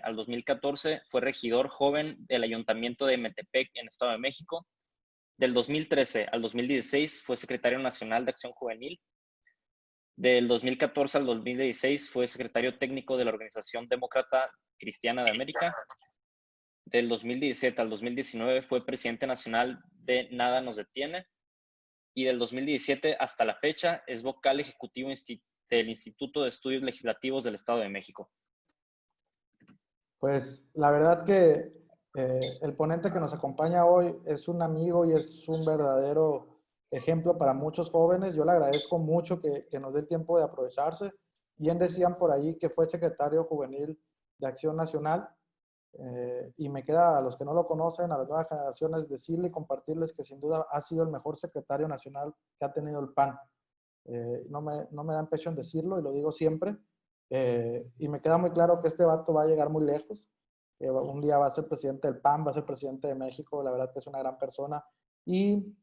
al 2014 fue regidor joven del Ayuntamiento de Metepec, en Estado de México. Del 2013 al 2016 fue secretario nacional de Acción Juvenil. Del 2014 al 2016 fue secretario técnico de la Organización Demócrata Cristiana de América. Del 2017 al 2019 fue presidente nacional de Nada Nos Detiene. Y del 2017 hasta la fecha es vocal ejecutivo del Instituto de Estudios Legislativos del Estado de México. Pues la verdad que el ponente que nos acompaña hoy es un amigo y es un verdadero ejemplo para muchos jóvenes. Yo le agradezco mucho que nos dé el tiempo de aprovecharse. Bien decían por ahí que fue secretario juvenil de Acción Nacional. Y me queda a los que no lo conocen, a las nuevas generaciones, decirle y compartirles que sin duda ha sido el mejor secretario nacional que ha tenido el PAN. No me da impresión decirlo y lo digo siempre. Y me queda muy claro que este vato va a llegar muy lejos. Un día va a ser presidente del PAN, va a ser presidente de México. La verdad que es una gran persona. Y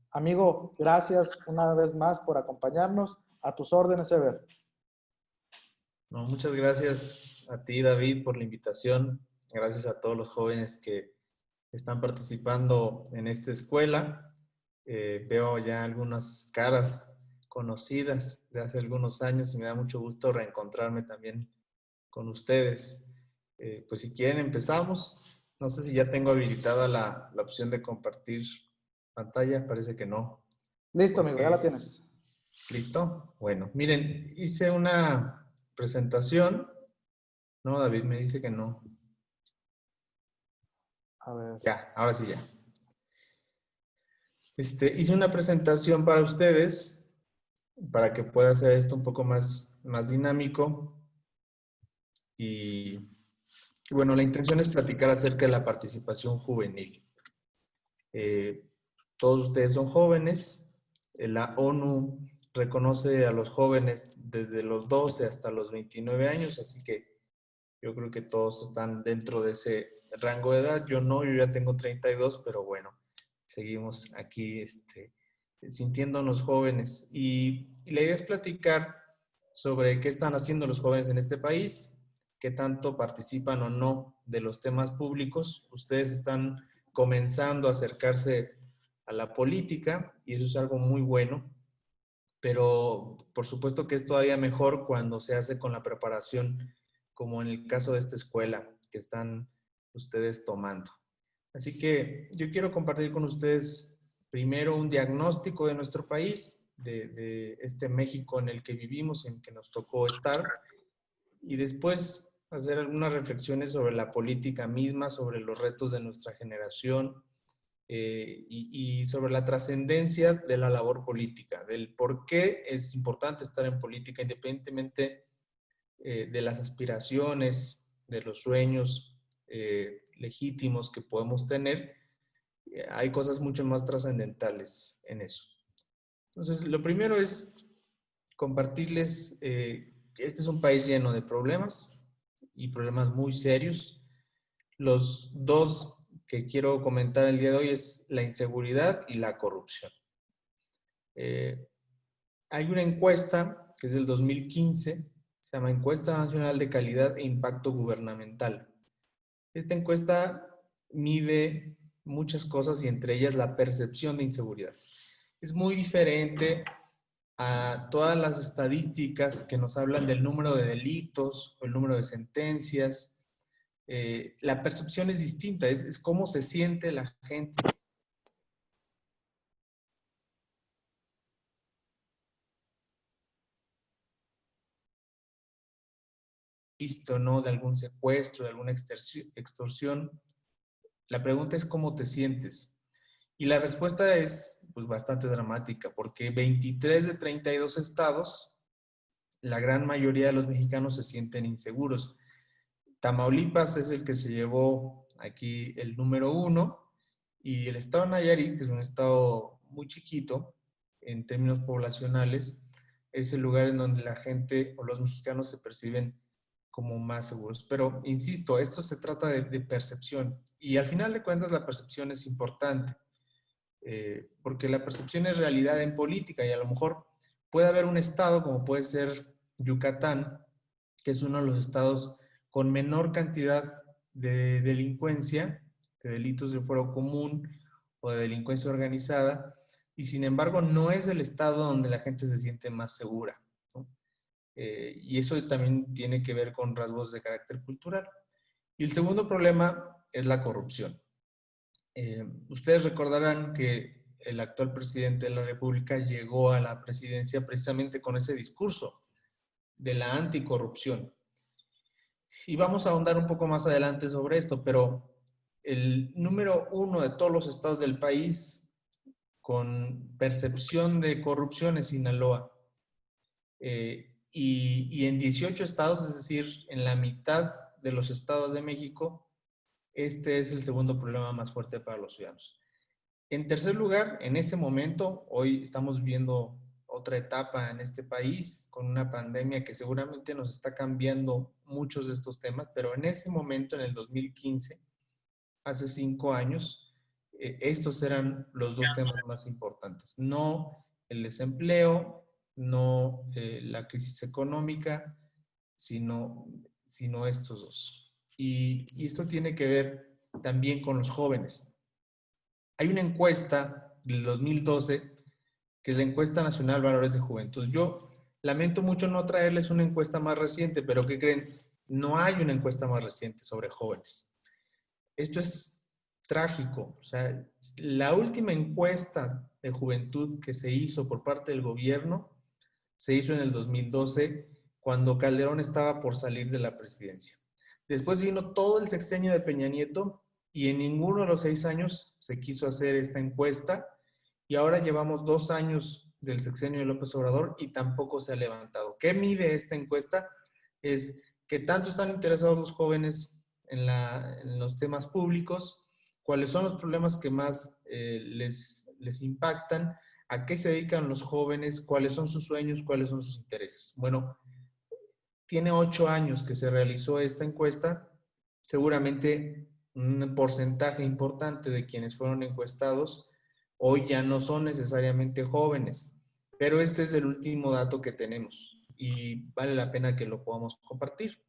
amigo, gracias una vez más por acompañarnos. A tus órdenes, Ever. No, muchas gracias a ti, David, por la invitación. Gracias a todos los jóvenes que están participando en esta escuela. Veo ya algunas caras conocidas de hace algunos años y me da mucho gusto reencontrarme también con ustedes. Pues si quieren empezamos. No sé si ya tengo habilitada la opción de compartir pantalla. Parece que no. Listo, amigo, ya la tienes. ¿Listo? Bueno, miren, hice una presentación. No, David me dice que no. A ver. Ya, ahora sí ya. Hice una presentación para ustedes, para que pueda hacer esto un poco más dinámico. Y bueno, la intención es platicar acerca de la participación juvenil. Todos ustedes son jóvenes. La ONU reconoce a los jóvenes desde los 12 hasta los 29 años, así que yo creo que todos están dentro de ese rango de edad. Yo no, yo ya tengo 32, pero bueno, seguimos aquí sintiéndonos jóvenes. Y la idea es platicar sobre qué están haciendo los jóvenes en este país, qué tanto participan o no de los temas públicos. Ustedes están comenzando a acercarse a la política y eso es algo muy bueno, pero por supuesto que es todavía mejor cuando se hace con la preparación, como en el caso de esta escuela que están ustedes tomando. Así que yo quiero compartir con ustedes primero un diagnóstico de nuestro país, de este México en el que vivimos, en el que nos tocó estar, y después hacer algunas reflexiones sobre la política misma, sobre los retos de nuestra generación, y sobre la trascendencia de la labor política, del por qué es importante estar en política independientemente de las aspiraciones, de los sueños legítimos que podemos tener. Hay cosas mucho más trascendentales en eso. Entonces, lo primero es compartirles que este es un país lleno de problemas y problemas muy serios. Los dos que quiero comentar el día de hoy es la inseguridad y la corrupción. Hay una encuesta que es del 2015, se llama Encuesta Nacional de Calidad e Impacto Gubernamental. Esta encuesta mide muchas cosas y entre ellas la percepción de inseguridad. Es muy diferente a todas las estadísticas que nos hablan del número de delitos o el número de sentencias. La percepción es distinta, es cómo se siente la gente. Visto, ¿no? De algún secuestro, de alguna extorsión. La pregunta es cómo te sientes. Y la respuesta es pues, bastante dramática, porque 23 de 32 estados, la gran mayoría de los mexicanos se sienten inseguros. Tamaulipas es el que se llevó aquí el número 1 y el estado de Nayarit, que es un estado muy chiquito en términos poblacionales, es el lugar en donde la gente o los mexicanos se perciben como más seguros. Pero, insisto, esto se trata de percepción y al final de cuentas la percepción es importante porque la percepción es realidad en política y a lo mejor puede haber un estado como puede ser Yucatán, que es uno de los estados con menor cantidad de delincuencia, de delitos de fuero común o de delincuencia organizada, y sin embargo no es el estado donde la gente se siente más segura, ¿no? Y eso también tiene que ver con rasgos de carácter cultural. Y el segundo problema es la corrupción. Ustedes recordarán que el actual presidente de la República llegó a la presidencia precisamente con ese discurso de la anticorrupción. Y vamos a ahondar un poco más adelante sobre esto, pero el número 1 de todos los estados del país con percepción de corrupción es Sinaloa. Y en 18 estados, es decir, en la mitad de los estados de México, este es el segundo problema más fuerte para los ciudadanos. En tercer lugar, en ese momento, hoy estamos viendo otra etapa en este país con una pandemia que seguramente nos está cambiando muchos de estos temas, pero en ese momento, en el 2015, hace 5 años, estos eran los dos temas más importantes. No el desempleo, no la crisis económica, sino estos dos. Y esto tiene que ver también con los jóvenes. Hay una encuesta del 2012, que es la Encuesta Nacional Valores de Juventud. Yo lamento mucho no traerles una encuesta más reciente, pero ¿qué creen? No hay una encuesta más reciente sobre jóvenes. Esto es trágico. O sea, la última encuesta de juventud que se hizo por parte del gobierno se hizo en el 2012, cuando Calderón estaba por salir de la presidencia. Después vino todo el sexenio de Peña Nieto y en ninguno de los 6 años se quiso hacer esta encuesta, y ahora llevamos 2 años del sexenio de López Obrador y tampoco se ha levantado. ¿Qué mide esta encuesta? Es qué tanto están interesados los jóvenes en los temas públicos, cuáles son los problemas que más les impactan, a qué se dedican los jóvenes, cuáles son sus sueños, cuáles son sus intereses. Bueno, tiene 8 años que se realizó esta encuesta. Seguramente un porcentaje importante de quienes fueron encuestados hoy ya no son necesariamente jóvenes, pero este es el último dato que tenemos y vale la pena que lo podamos compartir.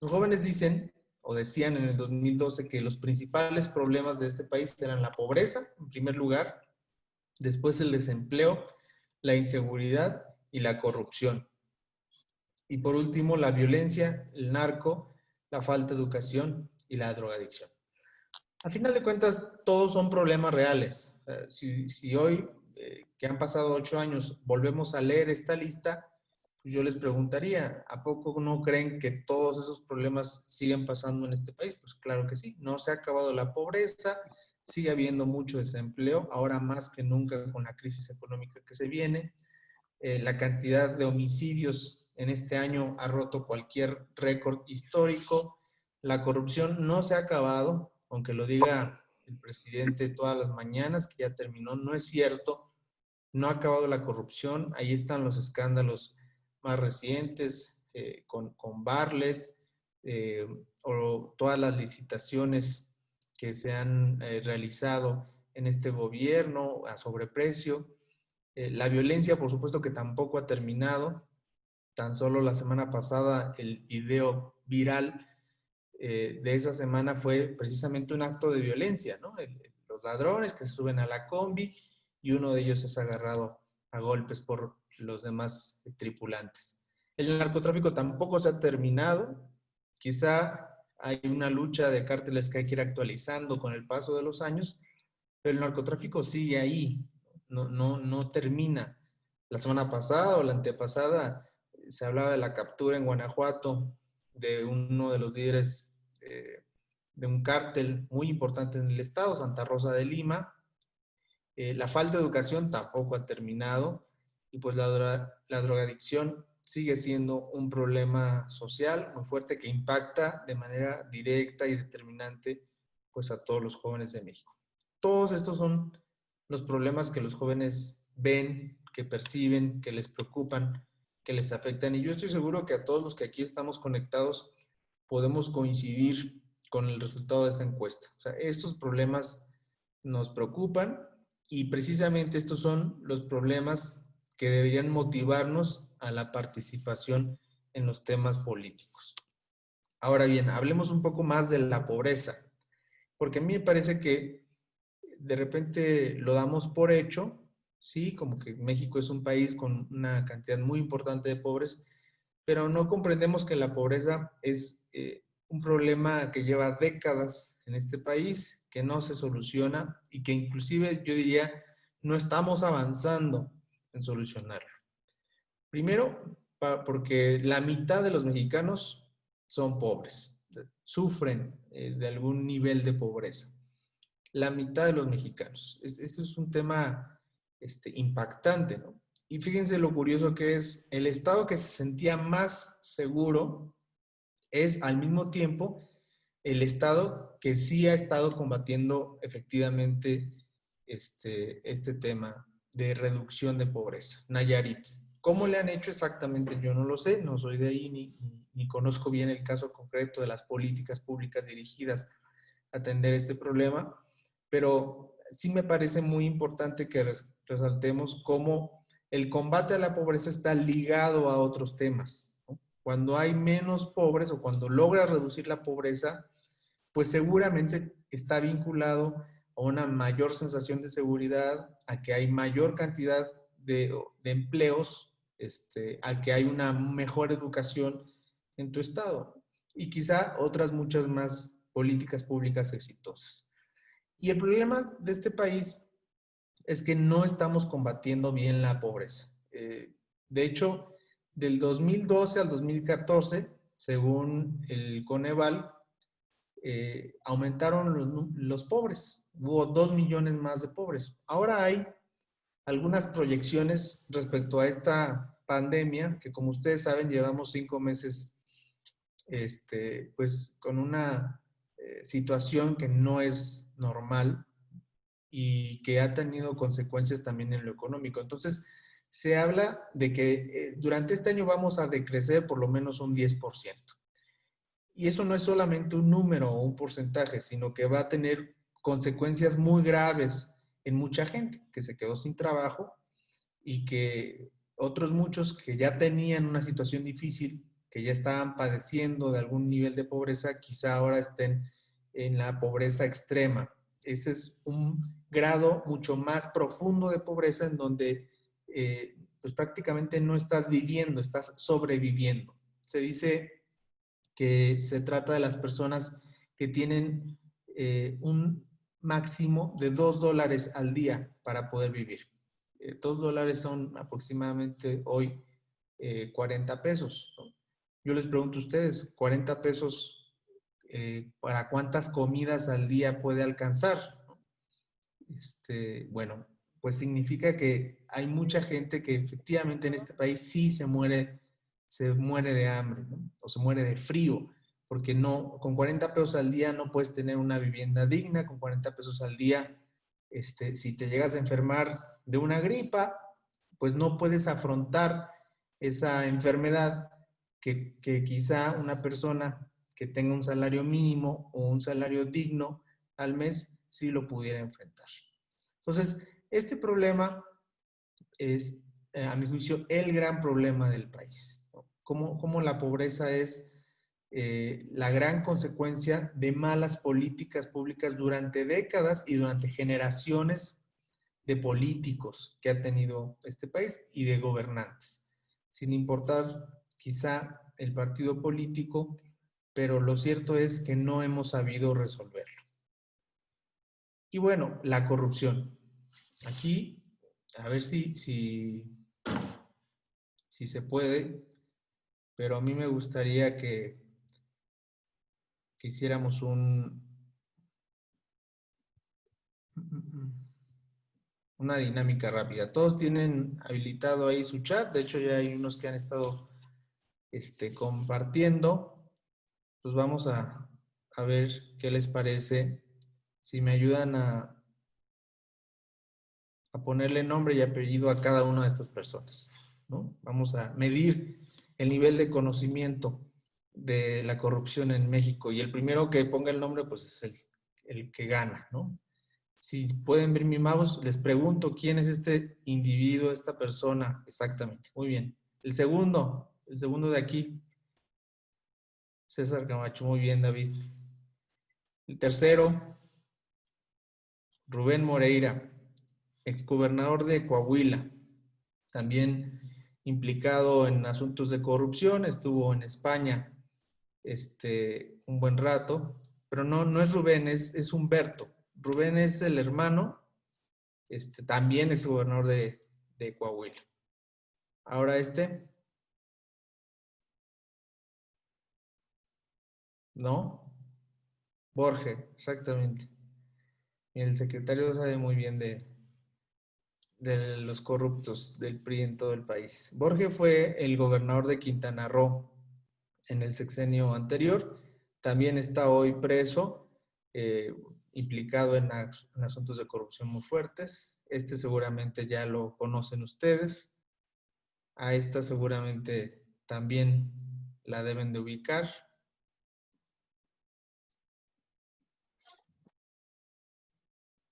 Los jóvenes dicen o decían en el 2012 que los principales problemas de este país eran la pobreza, en primer lugar, después el desempleo, la inseguridad y la corrupción. Y por último, la violencia, el narco, la falta de educación y la drogadicción. A final de cuentas, todos son problemas reales. Si hoy, que han pasado 8 años, volvemos a leer esta lista, pues yo les preguntaría, ¿a poco no creen que todos esos problemas siguen pasando en este país? Pues claro que sí. No se ha acabado la pobreza, sigue habiendo mucho desempleo, ahora más que nunca con la crisis económica que se viene. La cantidad de homicidios en este año ha roto cualquier récord histórico. La corrupción no se ha acabado, aunque lo diga el presidente todas las mañanas, que ya terminó, no es cierto. No ha acabado la corrupción. Ahí están los escándalos más recientes con Bartlett, o todas las licitaciones que se han realizado en este gobierno a sobreprecio. La violencia, por supuesto, que tampoco ha terminado. Tan solo la semana pasada el video viral de esa semana fue precisamente un acto de violencia, ¿no? Los ladrones que se suben a la combi y uno de ellos es agarrado a golpes por los demás tripulantes. El narcotráfico tampoco se ha terminado. Quizá hay una lucha de cárteles que hay que ir actualizando con el paso de los años, pero el narcotráfico sigue ahí, no termina. La semana pasada o la antepasada se hablaba de la captura en Guanajuato de uno de los líderes de un cártel muy importante en el estado, Santa Rosa de Lima. La falta de educación tampoco ha terminado, y pues la drogadicción sigue siendo un problema social muy fuerte que impacta de manera directa y determinante pues a todos los jóvenes de México. Todos estos son los problemas que los jóvenes ven, que perciben, que les preocupan, que les afectan, y yo estoy seguro que a todos los que aquí estamos conectados podemos coincidir con el resultado de esa encuesta. O sea, estos problemas nos preocupan, y precisamente estos son los problemas que deberían motivarnos a la participación en los temas políticos. Ahora bien, hablemos un poco más de la pobreza, porque a mí me parece que de repente lo damos por hecho, ¿sí? Como que México es un país con una cantidad muy importante de pobres, pero no comprendemos que la pobreza es un problema que lleva décadas en este país, que no se soluciona y que inclusive yo diría no estamos avanzando en solucionarlo. Primero, porque la mitad de los mexicanos son pobres, sufren de algún nivel de pobreza. La mitad de los mexicanos. Esto es un tema impactante, ¿no? Y fíjense lo curioso que es, el estado que se sentía más seguro es al mismo tiempo el estado que sí ha estado combatiendo efectivamente este tema de reducción de pobreza, Nayarit. ¿Cómo le han hecho exactamente? Yo no lo sé, no soy de ahí ni conozco bien el caso concreto de las políticas públicas dirigidas a atender este problema, pero sí me parece muy importante que resaltemos cómo el combate a la pobreza está ligado a otros temas, ¿no? Cuando hay menos pobres o cuando logras reducir la pobreza, pues seguramente está vinculado a una mayor sensación de seguridad, a que hay mayor cantidad de empleos, a que hay una mejor educación en tu estado y quizá otras muchas más políticas públicas exitosas. Y el problema de este país es que no estamos combatiendo bien la pobreza. De hecho, del 2012 al 2014, según el Coneval, aumentaron los pobres. Hubo 2 millones más de pobres. Ahora hay algunas proyecciones respecto a esta pandemia, que como ustedes saben, llevamos 5 meses pues con una situación que no es normal y que ha tenido consecuencias también en lo económico. Entonces, se habla de que durante este año vamos a decrecer por lo menos un 10%. Y eso no es solamente un número o un porcentaje, sino que va a tener consecuencias muy graves en mucha gente que se quedó sin trabajo y que otros muchos que ya tenían una situación difícil, que ya estaban padeciendo de algún nivel de pobreza, quizá ahora estén en la pobreza extrema. Ese es un grado mucho más profundo de pobreza en donde pues prácticamente no estás viviendo, estás sobreviviendo. Se dice que se trata de las personas que tienen un máximo de $2 al día para poder vivir. $2 son aproximadamente hoy 40 pesos, ¿no? Yo les pregunto a ustedes, 40 pesos, ¿para cuántas comidas al día puede alcanzar? Bueno, pues significa que hay mucha gente que efectivamente en este país sí se muere de hambre, ¿no? O se muere de frío, porque no, con 40 pesos al día no puedes tener una vivienda digna, con 40 pesos al día, si te llegas a enfermar de una gripa, pues no puedes afrontar esa enfermedad que quizá una persona que tenga un salario mínimo o un salario digno al mes sí lo pudiera enfrentar. Entonces, este problema es, a mi juicio, el gran problema del país, ¿no? Cómo la pobreza es la gran consecuencia de malas políticas públicas durante décadas y durante generaciones de políticos que ha tenido este país y de gobernantes, sin importar quizá el partido político, pero lo cierto es que no hemos sabido resolverlo. Y bueno, la corrupción. Aquí, a ver si se puede, pero a mí me gustaría que hiciéramos una dinámica rápida. Todos tienen habilitado ahí su chat. De hecho, ya hay unos que han estado compartiendo. Pues vamos a ver qué les parece. Si me ayudan a ponerle nombre y apellido a cada una de estas personas, ¿no? Vamos a medir el nivel de conocimiento de la corrupción en México. Y el primero que ponga el nombre, pues es el que gana, ¿no? Si pueden ver mi mouse, les pregunto quién es este individuo, esta persona exactamente. Muy bien. El segundo de aquí. César Camacho, muy bien, David. El tercero, Rubén Moreira, exgobernador de Coahuila, también implicado en asuntos de corrupción, estuvo en España un buen rato, pero no es Rubén, es Humberto. Rubén es el hermano, también exgobernador de Coahuila. Ahora ¿no? Borge, exactamente. Y el secretario sabe muy bien de los corruptos del PRI en todo el país. Borge fue el gobernador de Quintana Roo en el sexenio anterior. También está hoy preso, implicado en asuntos de corrupción muy fuertes. Seguramente ya lo conocen ustedes. A esta seguramente también la deben de ubicar.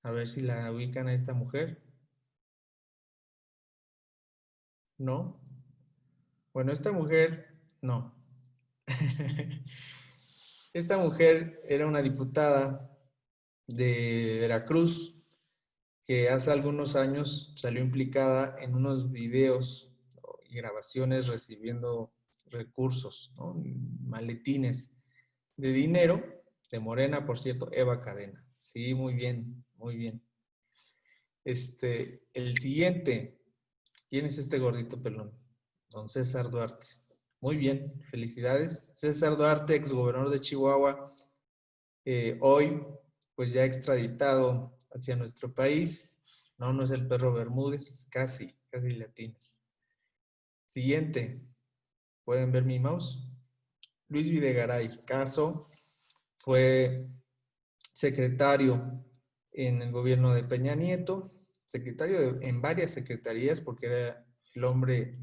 A ver si la ubican a esta mujer. ¿No? Bueno, esta mujer, no. Esta mujer era una diputada de Veracruz que hace algunos años salió implicada en unos videos y grabaciones recibiendo recursos, ¿no? Maletines de dinero de Morena, por cierto, Eva Cadena. Sí, muy bien, muy bien. El siguiente, ¿quién es este gordito pelón? Don César Duarte. Muy bien, felicidades. César Duarte, exgobernador de Chihuahua, hoy pues ya extraditado hacia nuestro país. No es el perro Bermúdez, casi latinas. Siguiente, ¿pueden ver mi mouse? Luis Videgaray Caso fue secretario en el gobierno de Peña Nieto, secretario en varias secretarías porque era el hombre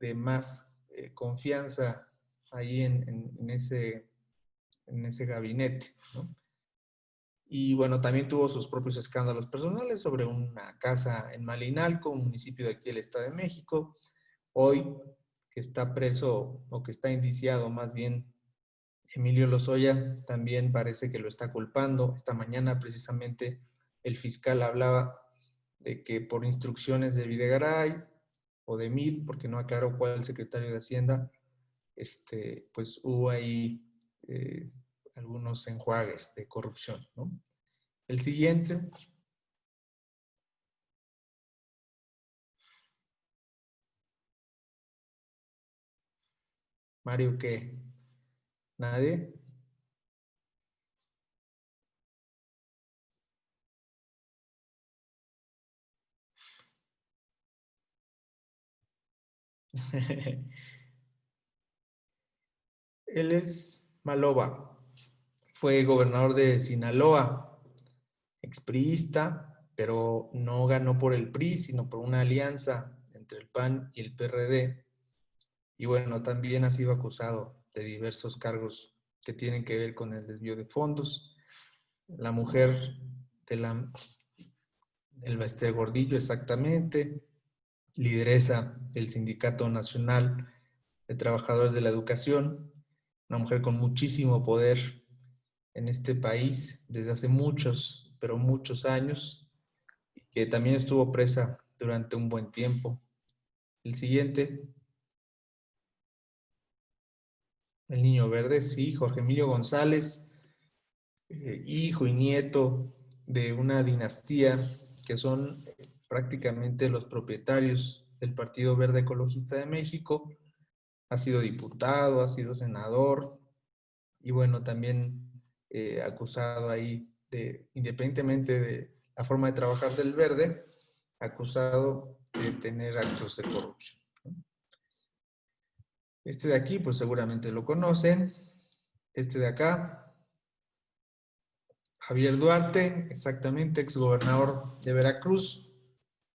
de más confianza ahí en ese gabinete, ¿no? Y bueno, también tuvo sus propios escándalos personales sobre una casa en Malinalco, un municipio de aquí del Estado de México. Hoy que está preso, o que está indiciado más bien, Emilio Lozoya, también parece que lo está culpando. Esta mañana precisamente el fiscal hablaba de que por instrucciones de Videgaray o de Mid, porque no aclaró cuál es el secretario de Hacienda, pues hubo ahí algunos enjuagues de corrupción, ¿no? El siguiente. Mario, ¿qué? ¿Nadie? Él es Maloba. Fue gobernador de Sinaloa, expriista, pero no ganó por el PRI, sino por una alianza entre el PAN y el PRD. Y bueno, también ha sido acusado de diversos cargos que tienen que ver con el desvío de fondos. La mujer del Gordillo, exactamente, lideresa del Sindicato Nacional de Trabajadores de la Educación, una mujer con muchísimo poder en este país desde hace muchos, pero muchos años, que también estuvo presa durante un buen tiempo. El siguiente. El Niño Verde, sí, Jorge Emilio González, hijo y nieto de una dinastía que son prácticamente los propietarios del Partido Verde Ecologista de México. Ha sido diputado, ha sido senador y bueno, también acusado ahí independientemente de la forma de trabajar del Verde, acusado de tener actos de corrupción. Este de aquí, pues seguramente lo conocen. Este de acá, Javier Duarte, exactamente, exgobernador de Veracruz,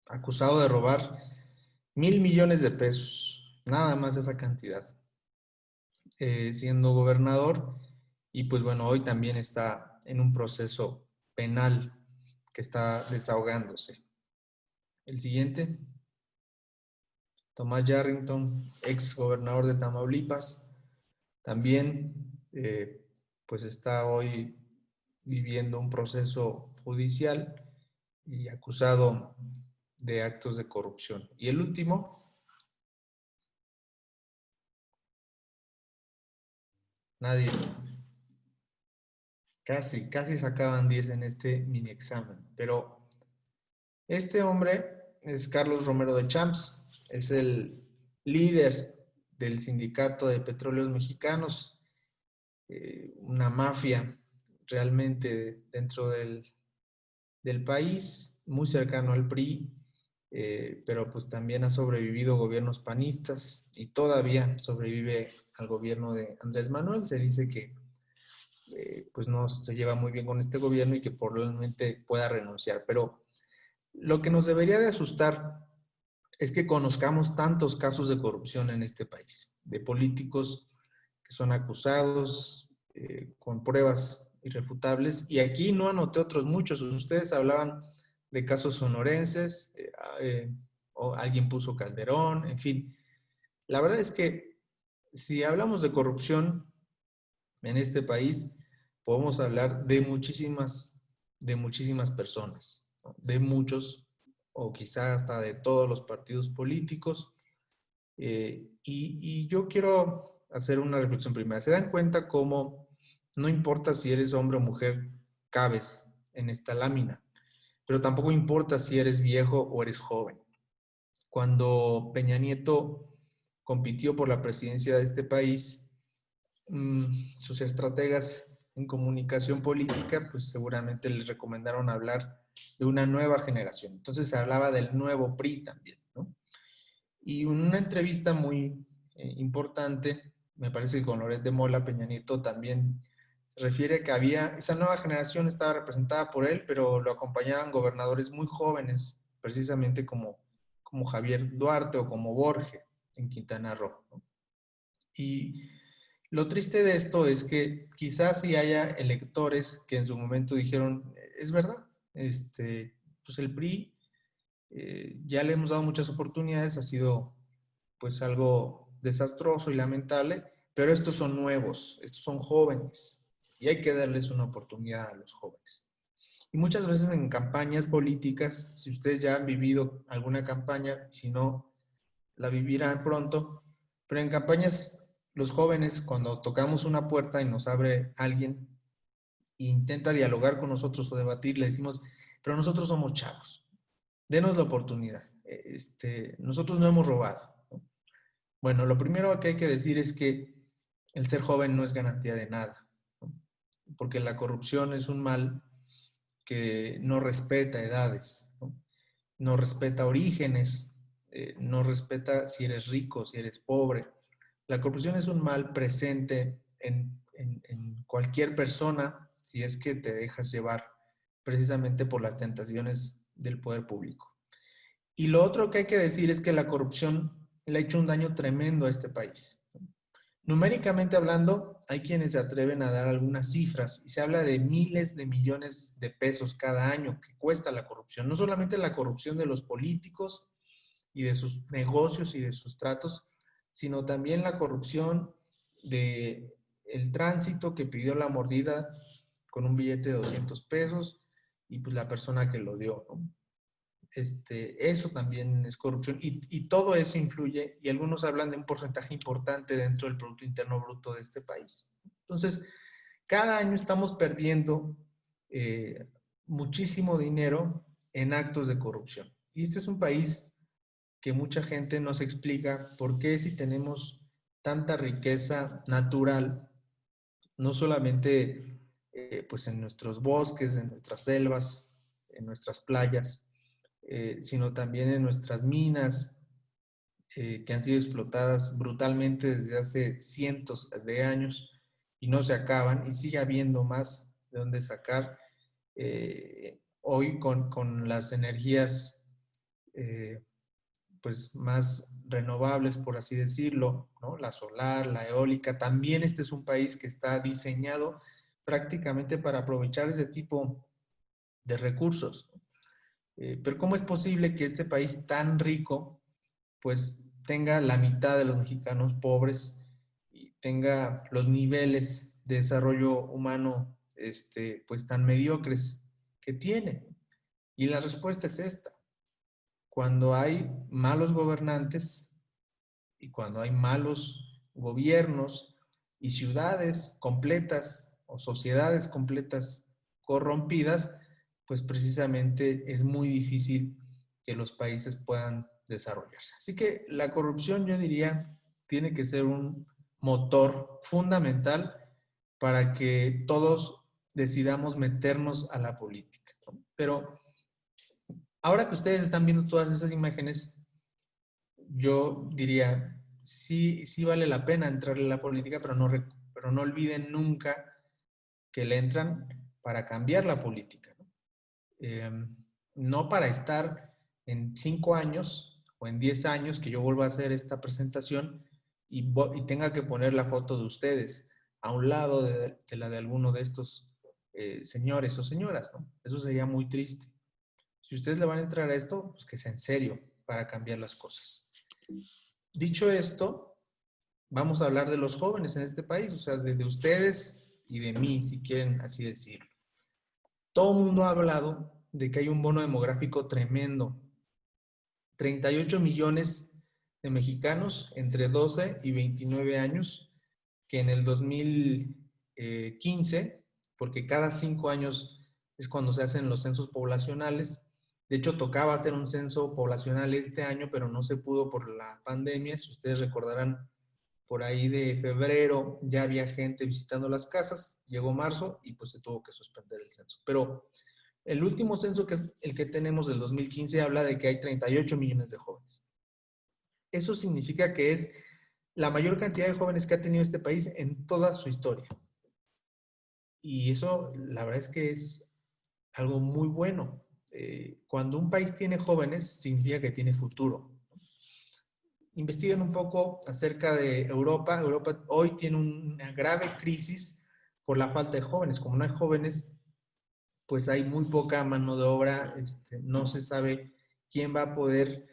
acusado de robar 1,000 millones de pesos, nada más esa cantidad, siendo gobernador. Y pues bueno, hoy también está en un proceso penal que está desahogándose. El siguiente, Tomás Yarrington, ex gobernador de Tamaulipas, también pues está hoy viviendo un proceso judicial y acusado de actos de corrupción. Y el último, nadie, casi sacaban 10 en este mini examen, pero este hombre es Carlos Romero de Champs, es el líder del Sindicato de Petróleos Mexicanos, una mafia realmente dentro del país, muy cercano al PRI, pero pues también ha sobrevivido gobiernos panistas y todavía sobrevive al gobierno de Andrés Manuel. Se dice que pues no se lleva muy bien con este gobierno y que probablemente pueda renunciar, pero lo que nos debería de asustar es que conozcamos tantos casos de corrupción en este país, de políticos que son acusados con pruebas irrefutables, y aquí no anoté otros muchos. Ustedes hablaban de casos sonorenses, o alguien puso Calderón, en fin. La verdad es que si hablamos de corrupción en este país, podemos hablar de muchísimas personas, ¿no? De muchos, o quizá hasta de todos los partidos políticos. Y yo quiero hacer una reflexión primera. ¿Se dan cuenta cómo no importa si eres hombre o mujer, cabes en esta lámina? Pero tampoco importa si eres viejo o eres joven. Cuando Peña Nieto compitió por la presidencia de este país, sus estrategas en comunicación política, pues seguramente les recomendaron hablar de una nueva generación. Entonces se hablaba del nuevo PRI también, ¿no? Y en una entrevista muy importante, me parece que con Loret de Mola, Peña Nieto también se refiere a que había, esa nueva generación estaba representada por él, pero lo acompañaban gobernadores muy jóvenes, precisamente como Javier Duarte o como Borges en Quintana Roo, ¿no? Y lo triste de esto es que quizás sí haya electores que en su momento dijeron, es verdad, pues el PRI ya le hemos dado muchas oportunidades, ha sido pues algo desastroso y lamentable, pero estos son nuevos, estos son jóvenes y hay que darles una oportunidad a los jóvenes. Y muchas veces en campañas políticas, si ustedes ya han vivido alguna campaña, si no, la vivirán pronto, pero en campañas los jóvenes, cuando tocamos una puerta y nos abre alguien e intenta dialogar con nosotros o debatir, le decimos, pero nosotros somos chavos, denos la oportunidad, nosotros no hemos robado, ¿no? Bueno, lo primero que hay que decir es que el ser joven no es garantía de nada, ¿no? Porque la corrupción es un mal que no respeta edades, ¿no? No respeta orígenes, no respeta si eres rico, si eres pobre. La corrupción es un mal presente en cualquier persona si es que te dejas llevar precisamente por las tentaciones del poder público. Y lo otro que hay que decir es que la corrupción le ha hecho un daño tremendo a este país. Numéricamente hablando, hay quienes se atreven a dar algunas cifras y se habla de miles de millones de pesos cada año que cuesta la corrupción. No solamente la corrupción de los políticos y de sus negocios y de sus tratos, sino también la corrupción de el tránsito que pidió la mordida con un billete de 200 pesos y pues la persona que lo dio, ¿no? Eso también es corrupción y todo eso influye, y algunos hablan de un porcentaje importante dentro del Producto Interno Bruto de este país. Entonces, cada año estamos perdiendo muchísimo dinero en actos de corrupción. Y este es un país que mucha gente nos explica por qué, si tenemos tanta riqueza natural, no solamente pues en nuestros bosques, en nuestras selvas, en nuestras playas, sino también en nuestras minas que han sido explotadas brutalmente desde hace cientos de años y no se acaban, y sigue habiendo más de dónde sacar. Hoy con las energías pues más renovables, por así decirlo, ¿no? La solar, la eólica, también este es un país que está diseñado prácticamente para aprovechar ese tipo de recursos. Pero ¿cómo es posible que este país tan rico pues tenga la mitad de los mexicanos pobres y tenga los niveles de desarrollo humano pues tan mediocres que tienen. Y la respuesta es esta. Cuando hay malos gobernantes y cuando hay malos gobiernos y ciudades completas o sociedades completas corrompidas, pues precisamente es muy difícil que los países puedan desarrollarse. Así que la corrupción, yo diría, tiene que ser un motor fundamental para que todos decidamos meternos a la política, ¿no? Pero ahora que ustedes están viendo todas esas imágenes, yo diría, sí, sí vale la pena entrarle a la política, pero no olviden nunca que le entran para cambiar la política, ¿no? No para estar en 5 años o en 10 años que yo vuelva a hacer esta presentación y tenga que poner la foto de ustedes a un lado de la de alguno de estos señores o señoras, ¿no? Eso sería muy triste. Si ustedes le van a entrar a esto, pues que sea en serio para cambiar las cosas. Dicho esto, vamos a hablar de los jóvenes en este país, o sea, de ustedes y de mí, si quieren así decirlo. Todo el mundo ha hablado de que hay un bono demográfico tremendo. 38 millones de mexicanos entre 12 y 29 años, que en el 2015, porque cada 5 años es cuando se hacen los censos poblacionales. De hecho, tocaba hacer un censo poblacional este año, pero no se pudo por la pandemia. Si ustedes recordarán, por ahí de febrero ya había gente visitando las casas, llegó marzo y pues se tuvo que suspender el censo. Pero el último censo, que es el que tenemos del 2015, habla de que hay 38 millones de jóvenes. Eso significa que es la mayor cantidad de jóvenes que ha tenido este país en toda su historia. Y eso, la verdad es que es algo muy bueno. Cuando un país tiene jóvenes, significa que tiene futuro. Investiguen un poco acerca de Europa. Europa hoy tiene una grave crisis por la falta de jóvenes. Como no hay jóvenes, pues hay muy poca mano de obra. No se sabe quién va a poder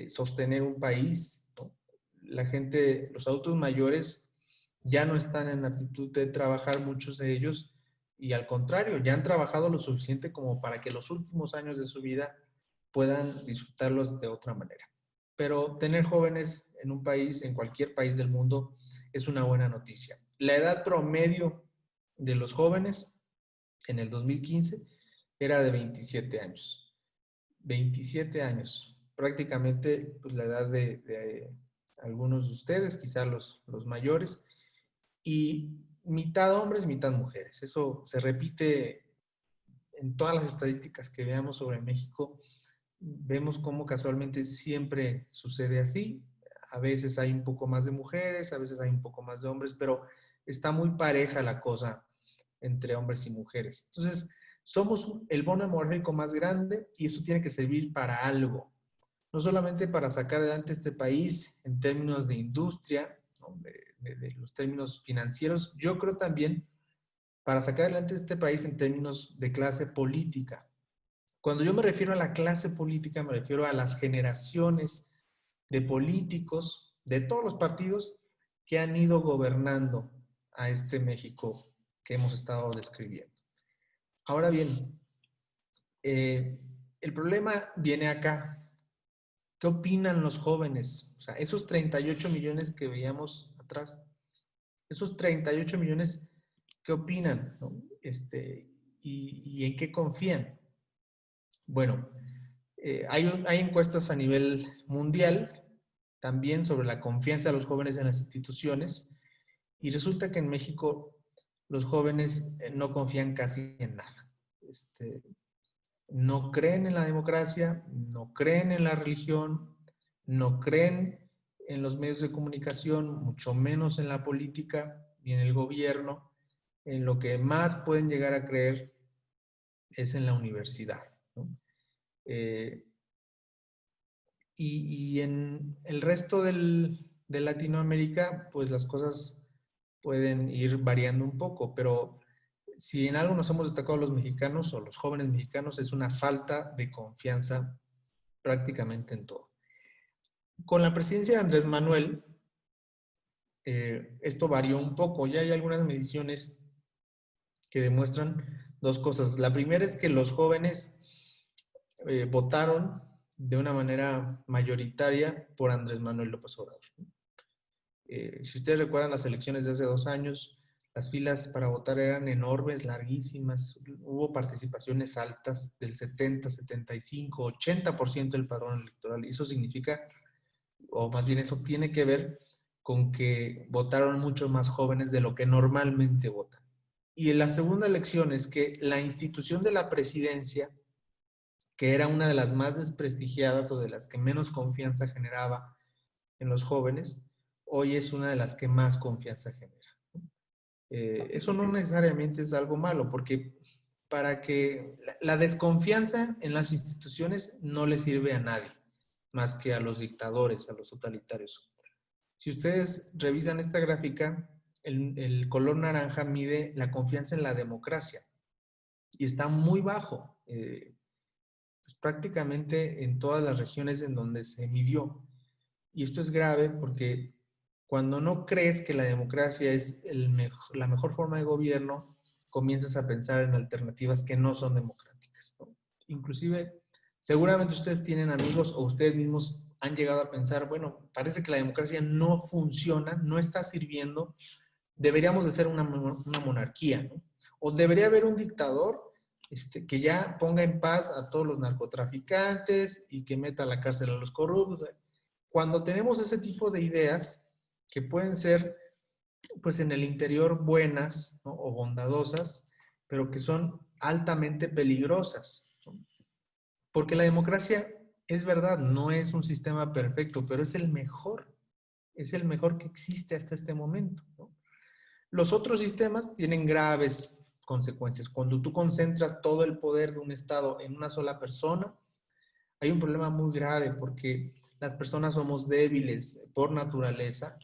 sostener un país, ¿no? La gente, los adultos mayores ya no están en actitud de trabajar, muchos de ellos, y al contrario, ya han trabajado lo suficiente como para que los últimos años de su vida puedan disfrutarlos de otra manera. Pero tener jóvenes en un país, en cualquier país del mundo, es una buena noticia. La edad promedio de los jóvenes en el 2015 era de 27 años. 27 años. Prácticamente pues, la edad de algunos de ustedes, quizás los mayores, y mitad hombres, mitad mujeres. Eso se repite en todas las estadísticas que veamos sobre México. Vemos cómo casualmente siempre sucede así. A veces hay un poco más de mujeres, a veces hay un poco más de hombres, pero está muy pareja la cosa entre hombres y mujeres. Entonces, somos el bono demográfico más grande y eso tiene que servir para algo. No solamente para sacar adelante este país en términos de industria, ¿no? de los términos financieros, yo creo también para sacar adelante este país en términos de clase política. Cuando yo me refiero a la clase política, me refiero a las generaciones de políticos de todos los partidos que han ido gobernando a este México que hemos estado describiendo. Ahora bien, el problema viene acá. ¿Qué opinan los jóvenes? O sea, esos 38 millones que veíamos atrás, esos 38 millones, ¿qué opinan? ¿No? ¿Y en qué confían? Bueno, hay encuestas a nivel mundial también sobre la confianza de los jóvenes en las instituciones y resulta que en México los jóvenes no confían casi en nada. No creen en la democracia, no creen en la religión, no creen en los medios de comunicación, mucho menos en la política ni en el gobierno. En lo que más pueden llegar a creer es en la universidad, ¿no? Y en el resto de Latinoamérica, pues las cosas pueden ir variando un poco, pero si en algo nos hemos destacado los mexicanos o los jóvenes mexicanos es una falta de confianza prácticamente en todo. Con la presidencia de Andrés Manuel, esto varió un poco. Ya hay algunas mediciones que demuestran dos cosas. La primera es que los jóvenes votaron de una manera mayoritaria por Andrés Manuel López Obrador. Si ustedes recuerdan las elecciones de hace 2 años, las filas para votar eran enormes, larguísimas. Hubo participaciones altas del 70, 75, 80% del padrón electoral. Y eso significa, o más bien eso tiene que ver con que votaron mucho más jóvenes de lo que normalmente votan. Y en la segunda elección es que la institución de la presidencia, que era una de las más desprestigiadas o de las que menos confianza generaba en los jóvenes, hoy es una de las que más confianza genera. Eso no necesariamente es algo malo, porque para que la desconfianza en las instituciones no le sirve a nadie, más que a los dictadores, a los totalitarios. Si ustedes revisan esta gráfica, el color naranja mide la confianza en la democracia y está muy bajo, pues prácticamente en todas las regiones en donde se midió. Y esto es grave porque cuando no crees que la democracia es la mejor forma de gobierno, comienzas a pensar en alternativas que no son democráticas, ¿no? Inclusive, seguramente ustedes tienen amigos o ustedes mismos han llegado a pensar, bueno, parece que la democracia no funciona, no está sirviendo, deberíamos de ser una monarquía, ¿no? O debería haber un dictador que ya ponga en paz a todos los narcotraficantes y que meta a la cárcel a los corruptos. Cuando tenemos ese tipo de ideas, que pueden ser, pues en el interior buenas, ¿no? O bondadosas, pero que son altamente peligrosas, ¿no? Porque la democracia, es verdad, no es un sistema perfecto, pero es el mejor que existe hasta este momento, ¿no? Los otros sistemas tienen graves consecuencias. Cuando tú concentras todo el poder de un Estado en una sola persona, hay un problema muy grave porque las personas somos débiles por naturaleza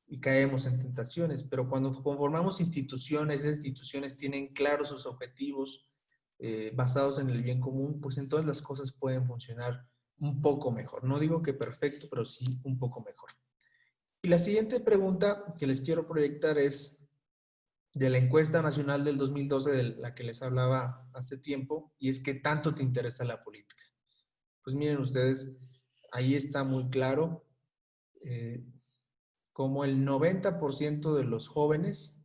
y caemos en tentaciones, pero cuando conformamos instituciones, esas instituciones tienen claros sus objetivos basados en el bien común, pues entonces las cosas pueden funcionar un poco mejor. No digo que perfecto, pero sí un poco mejor. Y la siguiente pregunta que les quiero proyectar es de la encuesta nacional del 2012, de la que les hablaba hace tiempo, y es ¿qué tanto te interesa la política? Pues miren ustedes, ahí está muy claro como el 90% de los jóvenes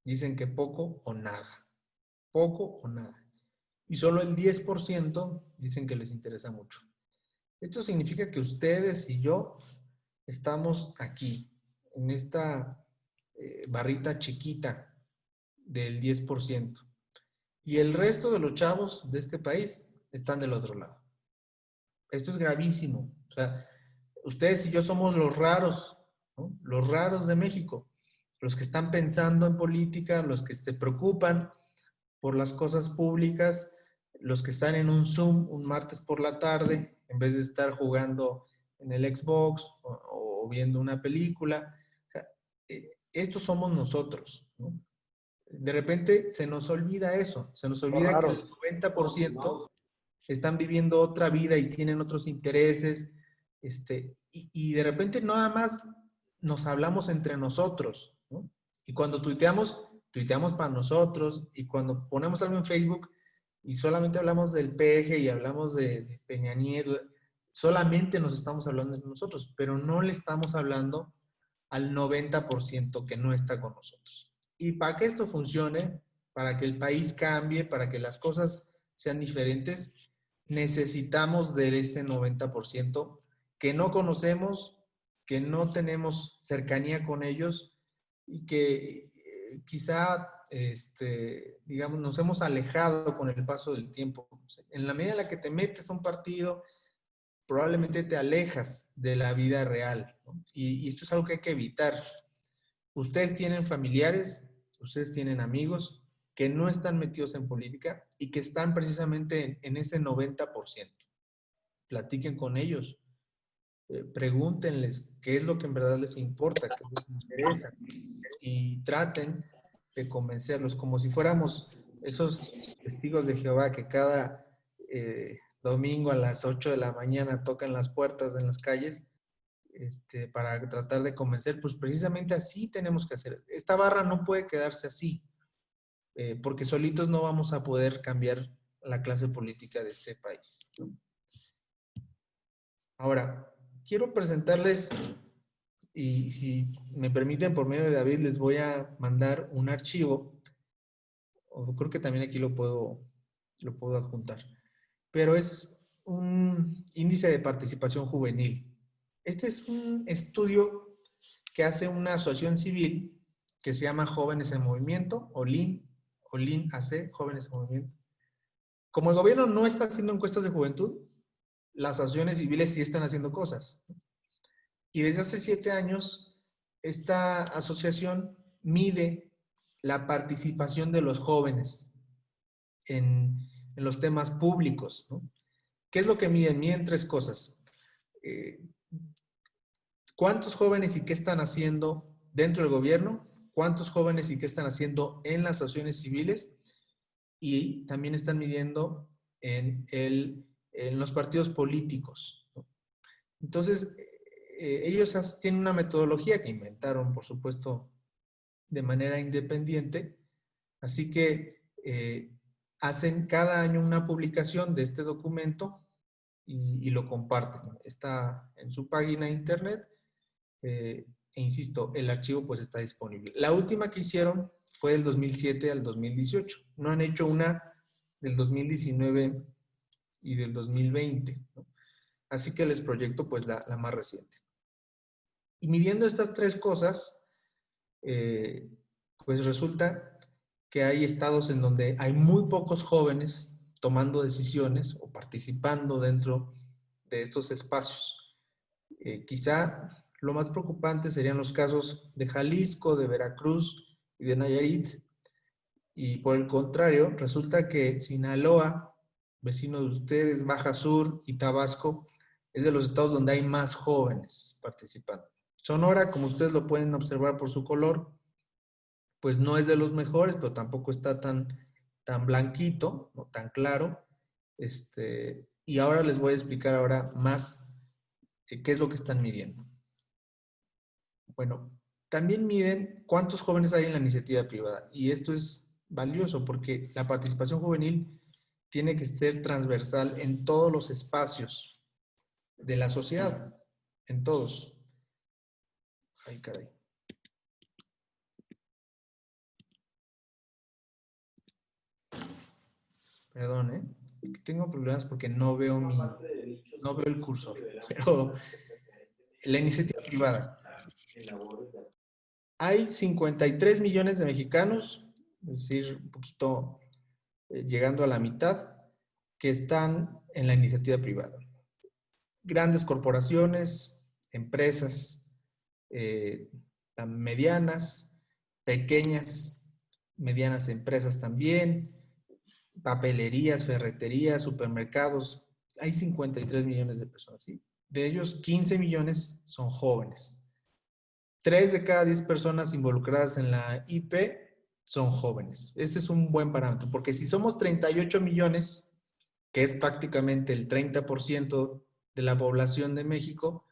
dicen que poco o nada. Poco o nada. Y solo el 10% dicen que les interesa mucho. Esto significa que ustedes y yo estamos aquí, en esta barrita chiquita del 10%. Y el resto de los chavos de este país están del otro lado. Esto es gravísimo. O sea, ustedes y yo somos los raros, ¿no? Los raros de México. Los que están pensando en política, los que se preocupan por las cosas públicas, los que están en un Zoom un martes por la tarde, en vez de estar jugando en el Xbox o viendo una película. O sea, estos somos nosotros, ¿no? De repente se nos olvida eso, se nos olvida que el 90% están viviendo otra vida y tienen otros intereses, y de repente nada más nos hablamos entre nosotros, ¿no? Y cuando tuiteamos para nosotros, y cuando ponemos algo en Facebook y solamente hablamos del peje y hablamos de Peña Nieto, solamente nos estamos hablando entre nosotros, pero no le estamos hablando al 90% que no está con nosotros. Y para que esto funcione, para que el país cambie, para que las cosas sean diferentes, necesitamos de ese 90% que no conocemos, que no tenemos cercanía con ellos y que quizá, digamos, nos hemos alejado con el paso del tiempo. En la medida en la que te metes a un partido, probablemente te alejas de la vida real, ¿no? Y esto es algo que hay que evitar. Ustedes tienen familiares, ustedes tienen amigos que no están metidos en política y que están precisamente en ese 90%. Platiquen con ellos, pregúntenles qué es lo que en verdad les importa, qué es lo que les interesa, y traten de convencerlos como si fuéramos esos testigos de Jehová que cada domingo a las 8 de la mañana tocan las puertas en las calles. para tratar de convencer, pues precisamente así tenemos que hacer. Esta barra no puede quedarse así, porque solitos no vamos a poder cambiar la clase política de este país, ¿no? Ahora, quiero presentarles, y si me permiten, por medio de David, les voy a mandar un archivo, o creo que también aquí lo puedo adjuntar, pero es un índice de participación juvenil. Este es un estudio que hace una asociación civil que se llama Jóvenes en Movimiento, o LIN AC, Jóvenes en Movimiento. Como el gobierno no está haciendo encuestas de juventud, las asociaciones civiles sí están haciendo cosas. Y desde hace 7 años, esta asociación mide la participación de los jóvenes en los temas públicos, ¿no? ¿Qué es lo que miden? Miden 3 cosas. ¿Cuántos jóvenes y qué están haciendo dentro del gobierno? ¿Cuántos jóvenes y qué están haciendo en las asociaciones civiles? Y también están midiendo en los partidos políticos, ¿no? Entonces, ellos tienen una metodología que inventaron, por supuesto, de manera independiente. Así que hacen cada año una publicación de este documento y lo comparten. Está en su página de internet. E insisto, el archivo pues está disponible. La última que hicieron fue del 2007 al 2018. No han hecho una del 2019 y del 2020, ¿no? Así que les proyecto pues la más reciente. Y midiendo estas 3 cosas, pues resulta que hay estados en donde hay muy pocos jóvenes tomando decisiones o participando dentro de estos espacios. Quizá lo más preocupante serían los casos de Jalisco, de Veracruz y de Nayarit. Y por el contrario, resulta que Sinaloa, vecino de ustedes, Baja Sur y Tabasco, es de los estados donde hay más jóvenes participando. Sonora, como ustedes lo pueden observar por su color, pues no es de los mejores, pero tampoco está tan blanquito, no tan claro. Y ahora les voy a explicar ahora más qué es lo que están midiendo. Bueno, también miden cuántos jóvenes hay en la iniciativa privada. Y esto es valioso porque la participación juvenil tiene que ser transversal en todos los espacios de la sociedad, en todos. Ay, caray. Perdón, ¿eh? Tengo problemas porque no veo el cursor. Pero la iniciativa privada. Hay 53 millones de mexicanos, es decir, un poquito llegando a la mitad, que están en la iniciativa privada. Grandes corporaciones, empresas, medianas, pequeñas, medianas empresas también, papelerías, ferreterías, supermercados. Hay 53 millones de personas, ¿sí? De ellos, 15 millones son jóvenes. 3 de cada 10 personas involucradas en la IP son jóvenes. Este es un buen parámetro, porque si somos 38 millones, que es prácticamente el 30% de la población de México,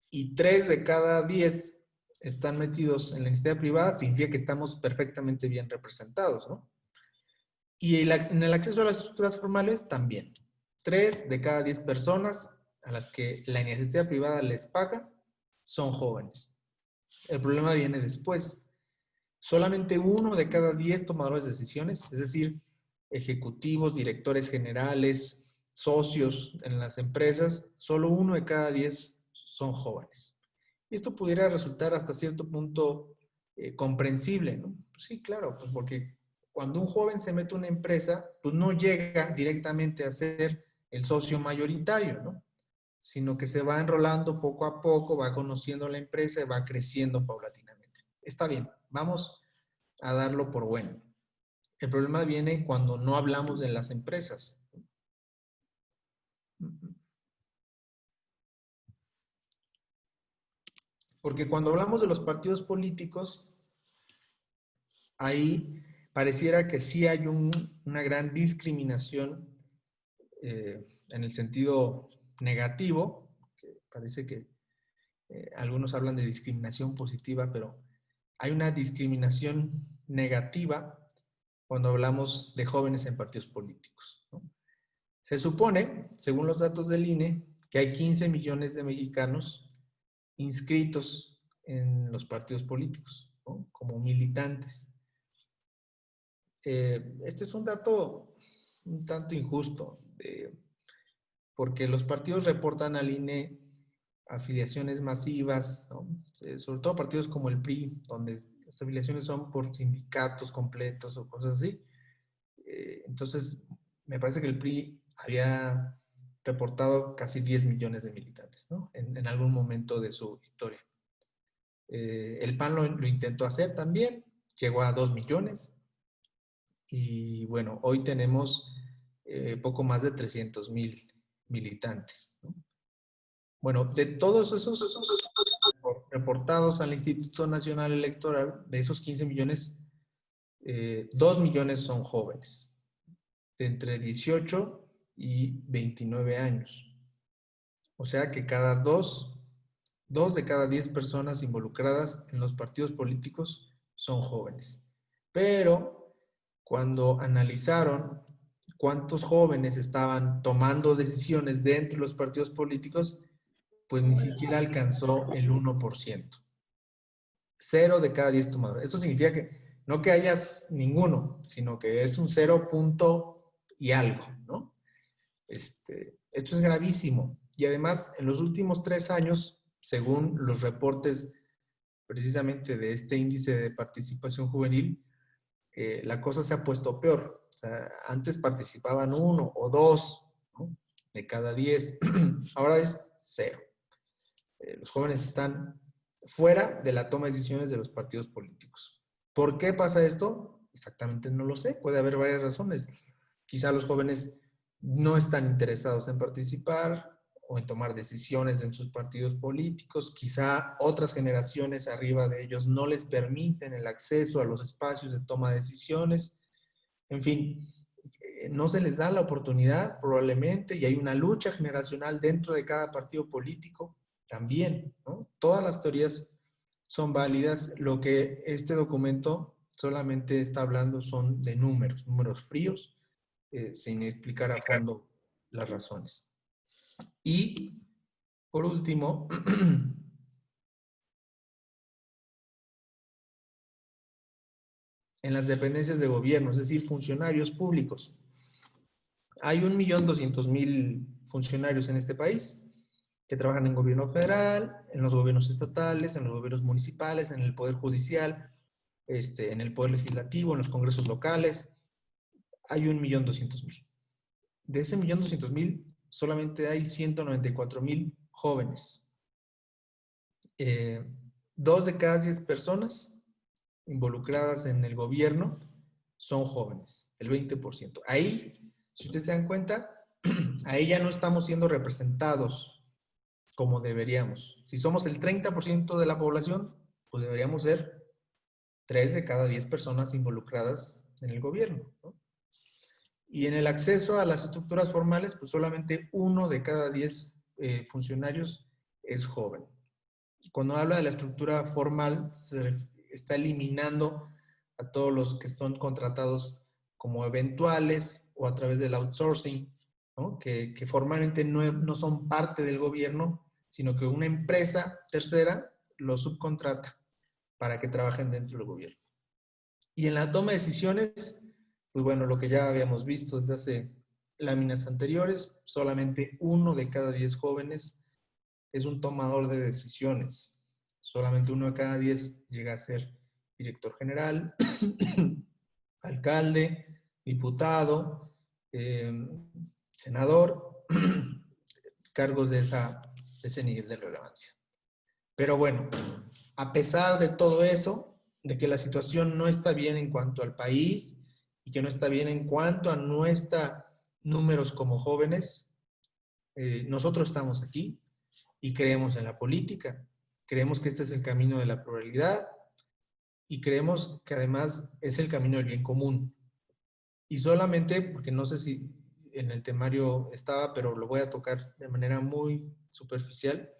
y 3 de cada 10 están metidos en la iniciativa privada, significa que estamos perfectamente bien representados, ¿no? Y en el acceso a las estructuras formales también. 3 de cada 10 personas a las que la iniciativa privada les paga son jóvenes. El problema viene después. Solamente 1 de cada 10 tomadores de decisiones, es decir, ejecutivos, directores generales, socios en las empresas, solo 1 de cada 10 son jóvenes. Y esto pudiera resultar hasta cierto punto comprensible, ¿no? Pues sí, claro, pues porque cuando un joven se mete a una empresa, pues no llega directamente a ser el socio mayoritario, ¿no? Sino que se va enrolando poco a poco, va conociendo la empresa y va creciendo paulatinamente. Está bien, vamos a darlo por bueno. El problema viene cuando no hablamos de las empresas. Porque cuando hablamos de los partidos políticos, ahí pareciera que sí hay una gran discriminación en el sentido negativo, que parece que Algunos hablan de discriminación positiva, pero hay una discriminación negativa cuando hablamos de jóvenes en partidos políticos, ¿no? Se supone, según los datos del INE, que hay 15 millones de mexicanos inscritos en los partidos políticos, ¿no? Como militantes. Este es un dato un tanto injusto, porque los partidos reportan al INE afiliaciones masivas, ¿no? Sobre todo partidos como el PRI, donde las afiliaciones son por sindicatos completos o cosas así. Entonces, me parece que el PRI había reportado casi 10 millones de militantes, ¿no? En algún momento de su historia. El PAN lo intentó hacer también, llegó a 2 millones. Y bueno, hoy tenemos poco más de 300,000 militantes, ¿no? Bueno, de todos esos reportados al Instituto Nacional Electoral, de esos 15 millones, 2 millones son jóvenes, de entre 18 y 29 años. O sea que dos de cada 10 personas involucradas en los partidos políticos son jóvenes. Pero cuando analizaron cuántos jóvenes estaban tomando decisiones dentro de los partidos políticos, pues ni siquiera alcanzó el 1%. 0 de cada 10 tomadores. Esto significa que no que hayas ninguno, sino que es un 0 punto y algo, ¿no? Esto es gravísimo. Y además, en los últimos 3 años, según los reportes precisamente de este índice de participación juvenil, la cosa se ha puesto peor. O sea, antes participaban 1 o 2, ¿no? De cada 10. Ahora es 0. Los jóvenes están fuera de la toma de decisiones de los partidos políticos. ¿Por qué pasa esto? Exactamente no lo sé. Puede haber varias razones. Quizá los jóvenes no están interesados en participar o en tomar decisiones en sus partidos políticos. Quizá otras generaciones arriba de ellos no les permiten el acceso a los espacios de toma de decisiones. En fin, no se les da la oportunidad probablemente y hay una lucha generacional dentro de cada partido político también, ¿no? Todas las teorías son válidas. Lo que este documento solamente está hablando son de números fríos, sin explicar a fondo las razones. Y, por último, en las dependencias de gobierno, es decir, funcionarios públicos. Hay 1.200.000 funcionarios en este país que trabajan en gobierno federal, en los gobiernos estatales, en los gobiernos municipales, en el poder judicial, en el poder legislativo, en los congresos locales. Hay 1.200.000. De ese 1.200.000, solamente hay 194.000 jóvenes. 2 de cada 10 personas involucradas en el gobierno son jóvenes, el 20%. Ahí, si ustedes se dan cuenta, ahí ya no estamos siendo representados como deberíamos. Si somos el 30% de la población, pues deberíamos ser 3 de cada 10 personas involucradas en el gobierno, ¿no? Y en el acceso a las estructuras formales, pues solamente 1 de cada 10 funcionarios es joven. Cuando habla de la estructura formal, se está eliminando a todos los que están contratados como eventuales o a través del outsourcing, ¿no? Que formalmente no son parte del gobierno, sino que una empresa tercera los subcontrata para que trabajen dentro del gobierno. Y en la toma de decisiones, pues bueno, lo que ya habíamos visto desde hace láminas anteriores, solamente 1 de cada 10 jóvenes es un tomador de decisiones. Solamente 1 de cada 10 llega a ser director general, alcalde, diputado, senador, cargos de ese nivel de relevancia. Pero bueno, a pesar de todo eso, de que la situación no está bien en cuanto al país y que no está bien en cuanto a nuestros números como jóvenes, nosotros estamos aquí y creemos en la política, creemos que este es el camino de la pluralidad y creemos que además es el camino del bien común. Y solamente, porque no sé si en el temario estaba, pero lo voy a tocar de manera muy superficial,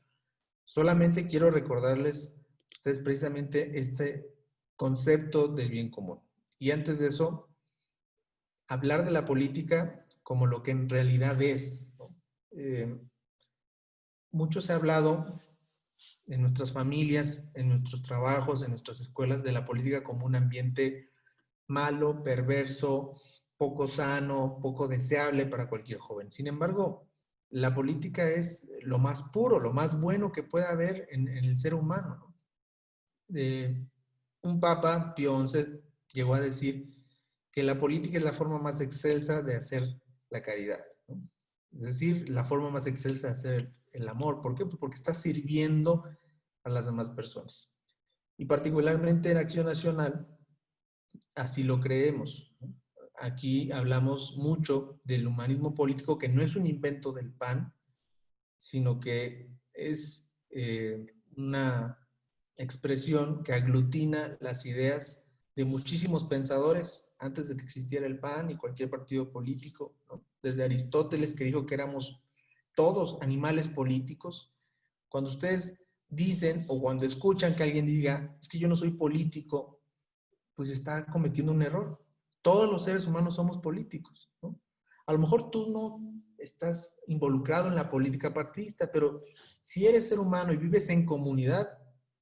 Solamente quiero recordarles a ustedes precisamente este concepto del bien común. Y antes de eso, hablar de la política como lo que en realidad es, ¿no? Mucho se ha hablado en nuestras familias, en nuestros trabajos, en nuestras escuelas, de la política como un ambiente malo, perverso, poco sano, poco deseable para cualquier joven. Sin embargo, la política es lo más puro, lo más bueno que puede haber en el ser humano, ¿no? Un papa, Pío XI, llegó a decir que la política es la forma más excelsa de hacer la caridad, ¿no? Es decir, la forma más excelsa de hacer el amor. ¿Por qué? Pues porque está sirviendo a las demás personas. Y particularmente en Acción Nacional, así lo creemos, ¿no? Aquí hablamos mucho del humanismo político, que no es un invento del PAN, sino que es una expresión que aglutina las ideas de muchísimos pensadores antes de que existiera el PAN y cualquier partido político, ¿no? Desde Aristóteles, que dijo que éramos todos animales políticos. Cuando ustedes dicen o cuando escuchan que alguien diga, es que yo no soy político, pues está cometiendo un error. Todos los seres humanos somos políticos, ¿no? A lo mejor tú no estás involucrado en la política partidista, pero si eres ser humano y vives en comunidad,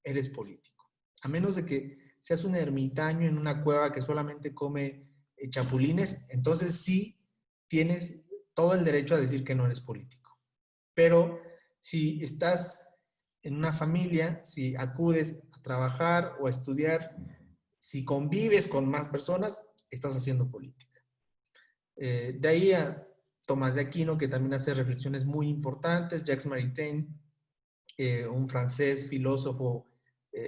eres político. A menos de que seas un ermitaño en una cueva que solamente come chapulines, entonces sí tienes todo el derecho a decir que no eres político. Pero si estás en una familia, si acudes a trabajar o a estudiar, si convives con más personas, estás haciendo política. De ahí a Tomás de Aquino, que también hace reflexiones muy importantes, Jacques Maritain, un francés filósofo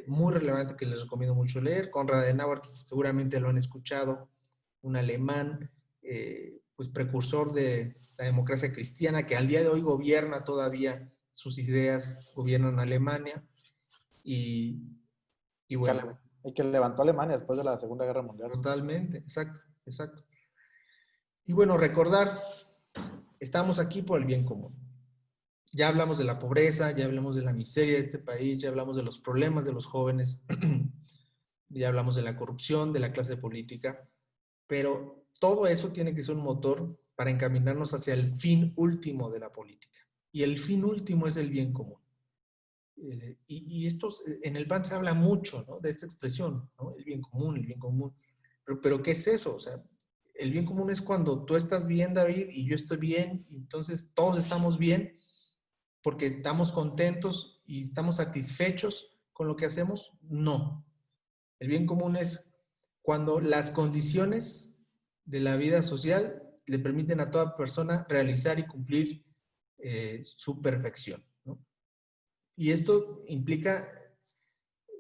muy relevante que les recomiendo mucho leer, Konrad Adenauer, que seguramente lo han escuchado, un alemán, pues precursor de la democracia cristiana, que al día de hoy gobierna todavía, sus ideas gobiernan Alemania, y bueno. Y que levantó a Alemania después de la Segunda Guerra Mundial. Totalmente, exacto, exacto. Y bueno, recordar, estamos aquí por el bien común. Ya hablamos de la pobreza, ya hablamos de la miseria de este país, ya hablamos de los problemas de los jóvenes, ya hablamos de la corrupción, de la clase política, pero todo eso tiene que ser un motor para encaminarnos hacia el fin último de la política. Y el fin último es el bien común. Y esto, en el PAN se habla mucho, ¿no?, de esta expresión, ¿no? El bien común, el bien común. Pero ¿qué es eso? O sea, el bien común es cuando tú estás bien, David, y yo estoy bien, y entonces todos estamos bien porque estamos contentos y estamos satisfechos con lo que hacemos. No. El bien común es cuando las condiciones de la vida social le permiten a toda persona realizar y cumplir su perfección, ¿no? Y esto implica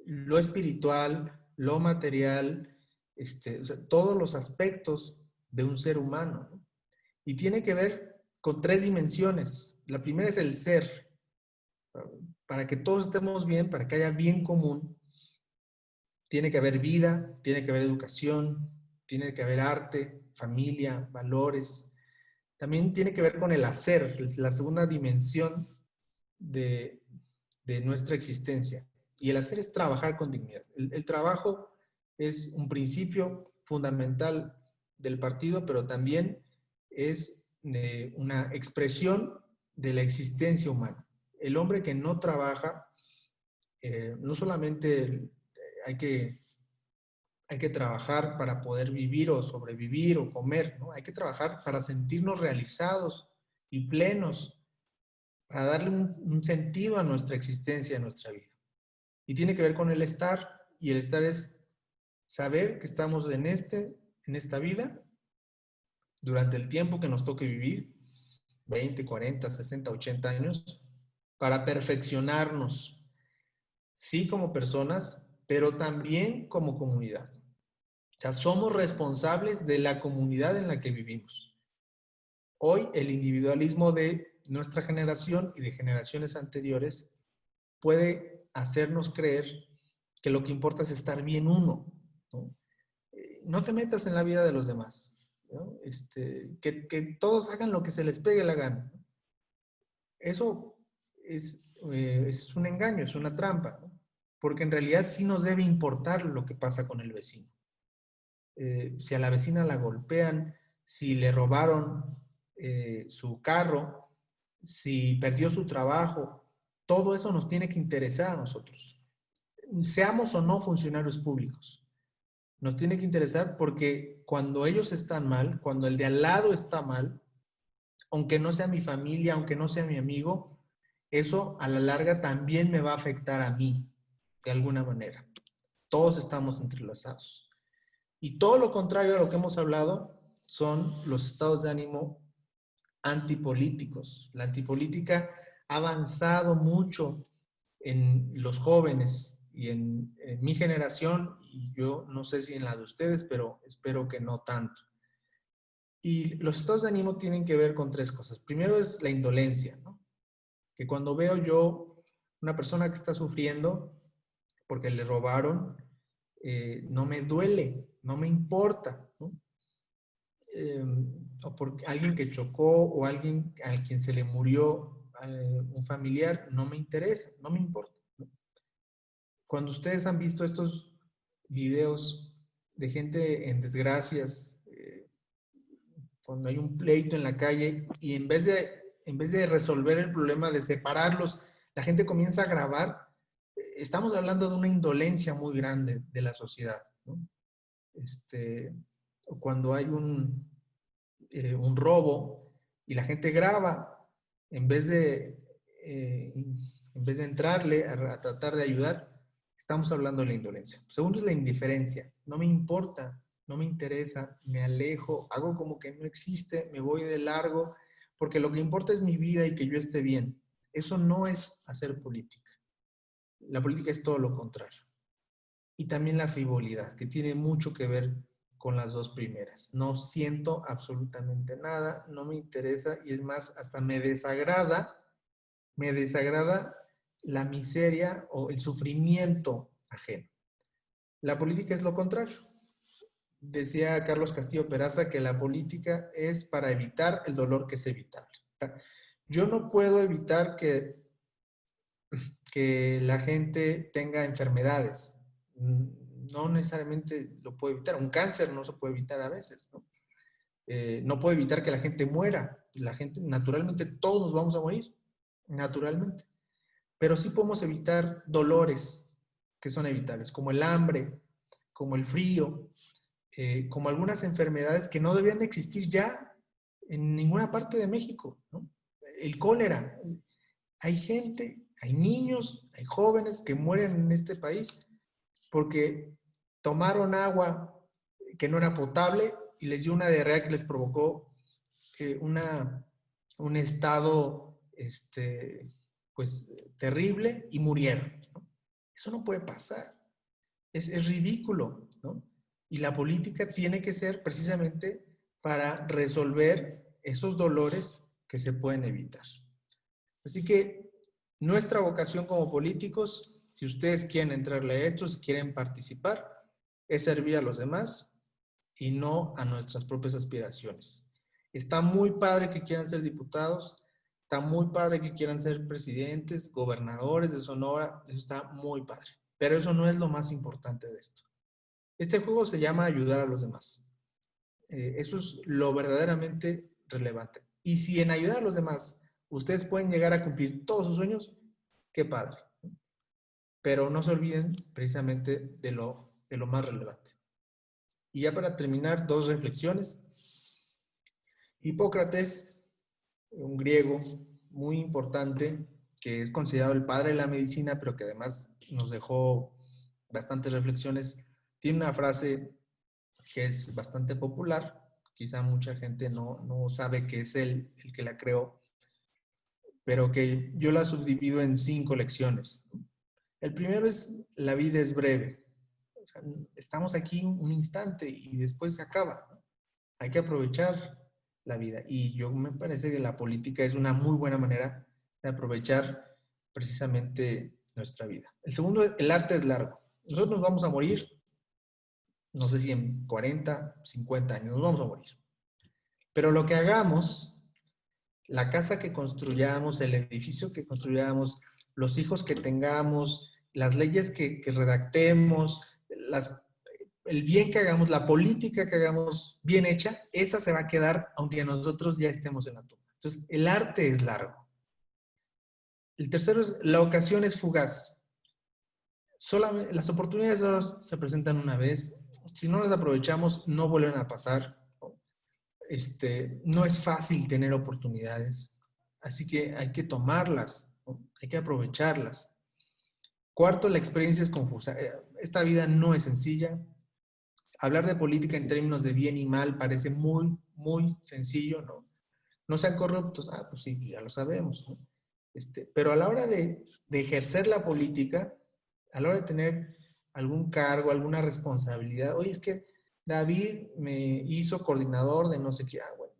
lo espiritual, lo material, o sea, todos los aspectos de un ser humano, ¿no? Y tiene que ver con 3 dimensiones. La primera es el ser. Para que todos estemos bien, para que haya bien común, tiene que haber vida, tiene que haber educación, tiene que haber arte, familia, valores. También tiene que ver con el hacer, la segunda dimensión de nuestra existencia. Y el hacer es trabajar con dignidad. El trabajo es un principio fundamental del partido, pero también es una expresión de la existencia humana. El hombre que no trabaja, no solamente hay que trabajar para poder vivir o sobrevivir o comer, ¿no? Hay que trabajar para sentirnos realizados y plenos, para darle un sentido a nuestra existencia, a nuestra vida. Y tiene que ver con el estar, y el estar es saber que estamos en esta vida, durante el tiempo que nos toque vivir, 20, 40, 60, 80 años, para perfeccionarnos, sí como personas, pero también como comunidad. O sea, somos responsables de la comunidad en la que vivimos. Hoy el individualismo de nuestra generación y de generaciones anteriores puede hacernos creer que lo que importa es estar bien uno, ¿no? No te metas en la vida de los demás, ¿no? Que todos hagan lo que se les pegue la gana. Eso es es un engaño, es una trampa, ¿no? Porque en realidad sí nos debe importar lo que pasa con el vecino. Si a la vecina la golpean, si le robaron su carro, si perdió su trabajo, todo eso nos tiene que interesar a nosotros. Seamos o no funcionarios públicos. Nos tiene que interesar porque cuando ellos están mal, cuando el de al lado está mal, aunque no sea mi familia, aunque no sea mi amigo, eso a la larga también me va a afectar a mí, de alguna manera. Todos estamos entrelazados. Y todo lo contrario a lo que hemos hablado son los estados de ánimo antipolíticos. La antipolítica ha avanzado mucho en los jóvenes y en mi generación, y yo no sé si en la de ustedes, pero espero que no tanto. Y los estados de ánimo tienen que ver con tres cosas. Primero es la indolencia, ¿no? Que cuando veo yo una persona que está sufriendo porque le robaron, no me duele, no me importa, ¿no? O por alguien que chocó o alguien a quien se le murió un familiar, no me interesa, no me importa, ¿no? Cuando ustedes han visto estos videos de gente en desgracias, cuando hay un pleito en la calle y en vez de resolver el problema, de separarlos, la gente comienza a grabar, estamos hablando de una indolencia muy grande de la sociedad, ¿no? Cuando hay un robo y la gente graba, en vez de, entrarle a tratar de ayudar, estamos hablando de la indolencia. Segundo es la indiferencia. No me importa, no me interesa, me alejo, hago como que no existe, me voy de largo, porque lo que importa es mi vida y que yo esté bien. Eso no es hacer política. La política es todo lo contrario. Y también la frivolidad, que tiene mucho que ver con las dos primeras. No siento absolutamente nada, no me interesa y es más, hasta me desagrada la miseria o el sufrimiento ajeno. La política es lo contrario. Decía Carlos Castillo Peraza que la política es para evitar el dolor que es evitable. Yo no puedo evitar que la gente tenga enfermedades. No necesariamente lo puedo evitar. Un cáncer no se puede evitar a veces, ¿no? No puedo evitar que la gente muera. La gente, naturalmente, todos nos vamos a morir, naturalmente. Pero sí podemos evitar dolores que son evitables, como el hambre, como el frío, como algunas enfermedades que no deberían existir ya en ninguna parte de México, ¿no? El cólera. Hay gente, hay niños, hay jóvenes que mueren en este país porque tomaron agua que no era potable y les dio una diarrea que les provocó un estado pues terrible y murieron, ¿no? Eso no puede pasar. Es ridículo, ¿no? Y la política tiene que ser precisamente para resolver esos dolores que se pueden evitar. Así que nuestra vocación como políticos, si ustedes quieren entrarle a esto, si quieren participar, es servir a los demás y no a nuestras propias aspiraciones. Está muy padre que quieran ser diputados, está muy padre que quieran ser presidentes, gobernadores de Sonora, eso está muy padre. Pero eso no es lo más importante de esto. Este juego se llama ayudar a los demás. Eso es lo verdaderamente relevante. Y si en ayudar a los demás ustedes pueden llegar a cumplir todos sus sueños, qué padre. Pero no se olviden precisamente de lo más relevante. Y ya para terminar, dos reflexiones. Hipócrates, un griego muy importante, que es considerado el padre de la medicina, pero que además nos dejó bastantes reflexiones, tiene una frase que es bastante popular, quizá mucha gente no sabe que es él el que la creó, pero que yo la subdivido en 5 lecciones. El primero es, la vida es breve. O sea, estamos aquí un instante y después se acaba, ¿no? Hay que aprovechar la vida. Y yo me parece que la política es una muy buena manera de aprovechar precisamente nuestra vida. El segundo, el arte es largo. Nosotros nos vamos a morir, no sé si en 40, 50 años, nos vamos a morir. Pero lo que hagamos, la casa que construyamos, el edificio que construyamos, los hijos que tengamos, las leyes que redactemos, el bien que hagamos, la política que hagamos bien hecha, esa se va a quedar aunque nosotros ya estemos en la tumba. Entonces, el arte es largo. El tercero es, la ocasión es fugaz. Solamente, las oportunidades solo se presentan una vez. Si no las aprovechamos, no vuelven a pasar. No es fácil tener oportunidades, así que hay que tomarlas, ¿no? Hay que aprovecharlas. Cuarto, la experiencia es confusa. Esta vida no es sencilla. Hablar de política en términos de bien y mal parece muy, muy sencillo, ¿no? No sean corruptos. Ah, pues sí, ya lo sabemos, ¿no? Pero a la hora de ejercer la política, a la hora de tener algún cargo, alguna responsabilidad, oye, es que David me hizo coordinador de no sé qué. Ah, bueno,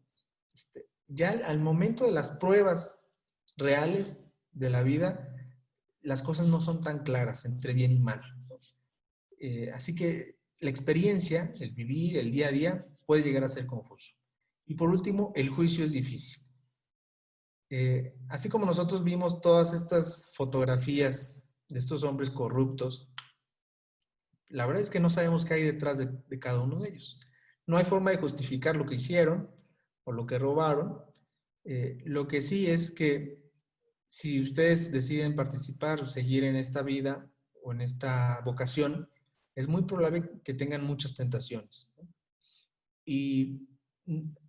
ya al momento de las pruebas reales de la vida, las cosas no son tan claras entre bien y mal, ¿no? Así que la experiencia, el vivir, el día a día, puede llegar a ser confuso. Y por último, el juicio es difícil. Así como nosotros vimos todas estas fotografías de estos hombres corruptos, la verdad es que no sabemos qué hay detrás de cada uno de ellos. No hay forma de justificar lo que hicieron o lo que robaron. Lo que sí es que si ustedes deciden participar o seguir en esta vida o en esta vocación, es muy probable que tengan muchas tentaciones, ¿no? Y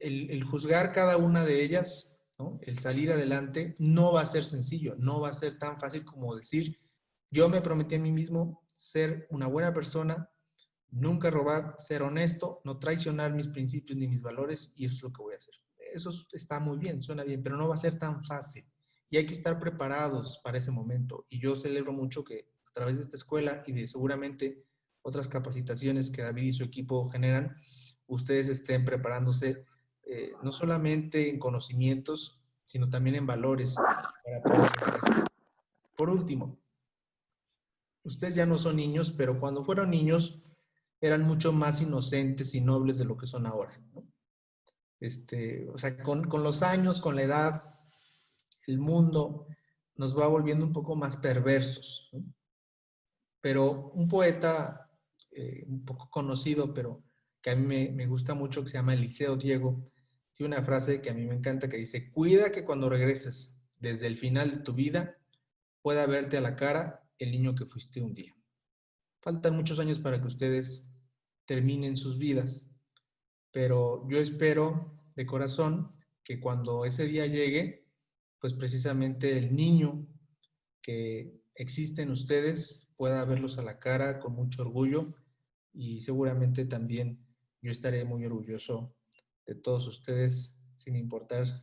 el juzgar cada una de ellas, ¿no? El salir adelante, no va a ser sencillo, no va a ser tan fácil como decir, yo me prometí a mí mismo ser una buena persona, nunca robar, ser honesto, no traicionar mis principios ni mis valores, y eso es lo que voy a hacer. Eso está muy bien, suena bien, pero no va a ser tan fácil. Y hay que estar preparados para ese momento. Y yo celebro mucho que a través de esta escuela y de seguramente otras capacitaciones que David y su equipo generan, ustedes estén preparándose no solamente en conocimientos, sino también en valores para poder crecer. Por último, ustedes ya no son niños, pero cuando fueron niños eran mucho más inocentes y nobles de lo que son ahora, ¿no? O sea, con los años, con la edad, el mundo nos va volviendo un poco más perversos, ¿no? Pero un poeta un poco conocido, pero que a mí me gusta mucho, que se llama Eliseo Diego, tiene una frase que a mí me encanta que dice, cuida que cuando regreses desde el final de tu vida pueda verte a la cara el niño que fuiste un día. Faltan muchos años para que ustedes terminen sus vidas, pero yo espero de corazón que cuando ese día llegue, pues precisamente el niño que existe en ustedes pueda verlos a la cara con mucho orgullo, y seguramente también yo estaré muy orgulloso de todos ustedes, sin importar la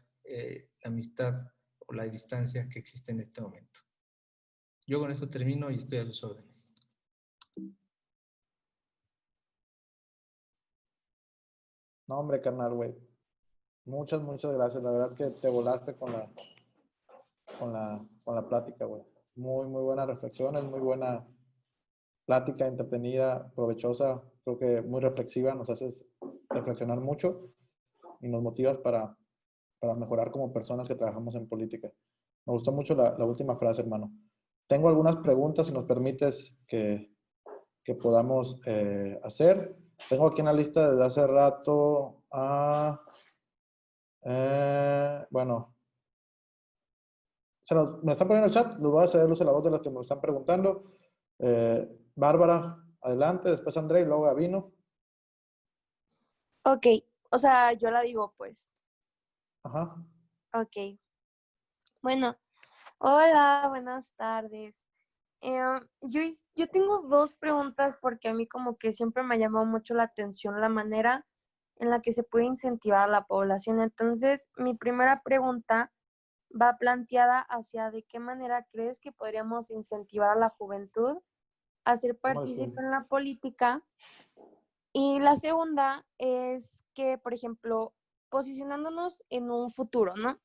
amistad o la distancia que existe en este momento. Yo con esto termino y estoy a sus órdenes. No, hombre, carnal, güey. Muchas, muchas gracias. La verdad que te volaste con la plática, güey. Muy, muy buenas reflexiones, muy buena plática, entretenida, provechosa, creo que muy reflexiva, nos haces reflexionar mucho y nos motivas para mejorar como personas que trabajamos en política. Me gustó mucho la última frase, hermano. Tengo algunas preguntas, si nos permites que podamos hacer. Tengo aquí en la lista desde hace rato a... bueno, me están poniendo en el chat, les voy a hacer luz a la voz de las que me están preguntando. Bárbara, adelante, después André y luego Gabino. Ok, o sea, yo la digo, pues. Ajá. Ok. Bueno, hola, buenas tardes. Yo tengo dos preguntas porque a mí como que siempre me ha llamado mucho la atención la manera en la que se puede incentivar a la población. Entonces, mi primera pregunta va planteada hacia de qué manera crees que podríamos incentivar a la juventud a ser partícipe en la política. Y la segunda es que, por ejemplo, posicionándonos en un futuro, ¿no?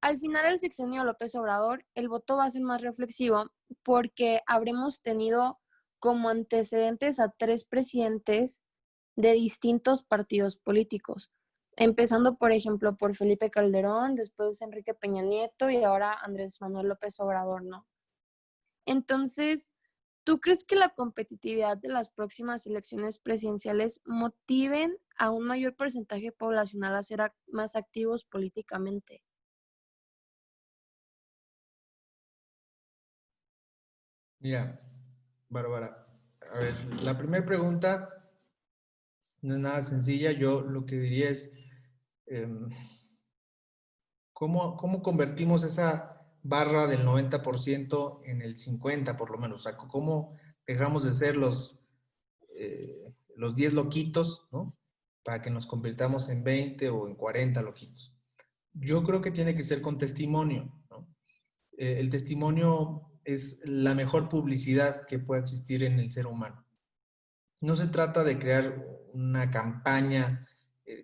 Al final del sexenio López Obrador, el voto va a ser más reflexivo porque habremos tenido como antecedentes a 3 presidentes de distintos partidos políticos. empezando, por ejemplo, por Felipe Calderón, después Enrique Peña Nieto y ahora Andrés Manuel López Obrador, ¿no? Entonces, ¿tú crees que la competitividad de las próximas elecciones presidenciales motiven a un mayor porcentaje poblacional a ser más activos políticamente? Mira, Bárbara, a ver, la primera pregunta no es nada sencilla. Yo lo que diría es, ¿cómo convertimos esa barra del 90% en el 50% por lo menos? O sea, ¿cómo dejamos de ser los 10 loquitos, ¿no? Para que nos convirtamos en 20 o en 40 loquitos. Yo creo que tiene que ser con testimonio, ¿no? El testimonio es la mejor publicidad que puede existir en el ser humano. No se trata de crear una campaña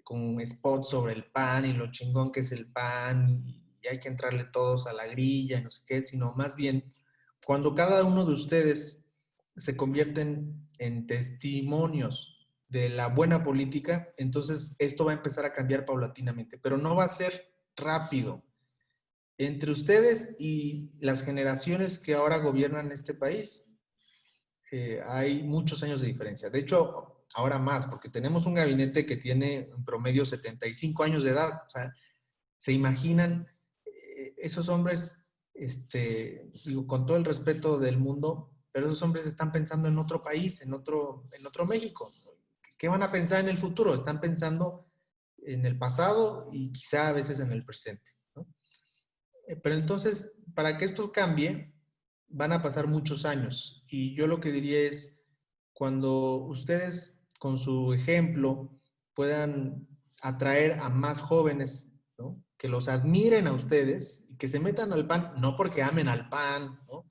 con spots sobre el pan y lo chingón que es el pan y hay que entrarle todos a la grilla y no sé qué, sino más bien cuando cada uno de ustedes se convierten en testimonios de la buena política, entonces esto va a empezar a cambiar paulatinamente, pero no va a ser rápido. Entre ustedes y las generaciones que ahora gobiernan este país, hay muchos años de diferencia. De hecho, ahora más, porque tenemos un gabinete que tiene en promedio 75 años de edad. O sea, se imaginan esos hombres, digo, con todo el respeto del mundo, pero esos hombres están pensando en otro país, en otro México. ¿Qué van a pensar en el futuro? Están pensando en el pasado y quizá a veces en el presente, ¿no? Pero entonces, para que esto cambie, van a pasar muchos años. Y yo lo que diría es, cuando ustedes con su ejemplo puedan atraer a más jóvenes, ¿no? Que los admiren a ustedes y que se metan al PAN, no porque amen al PAN, ¿no?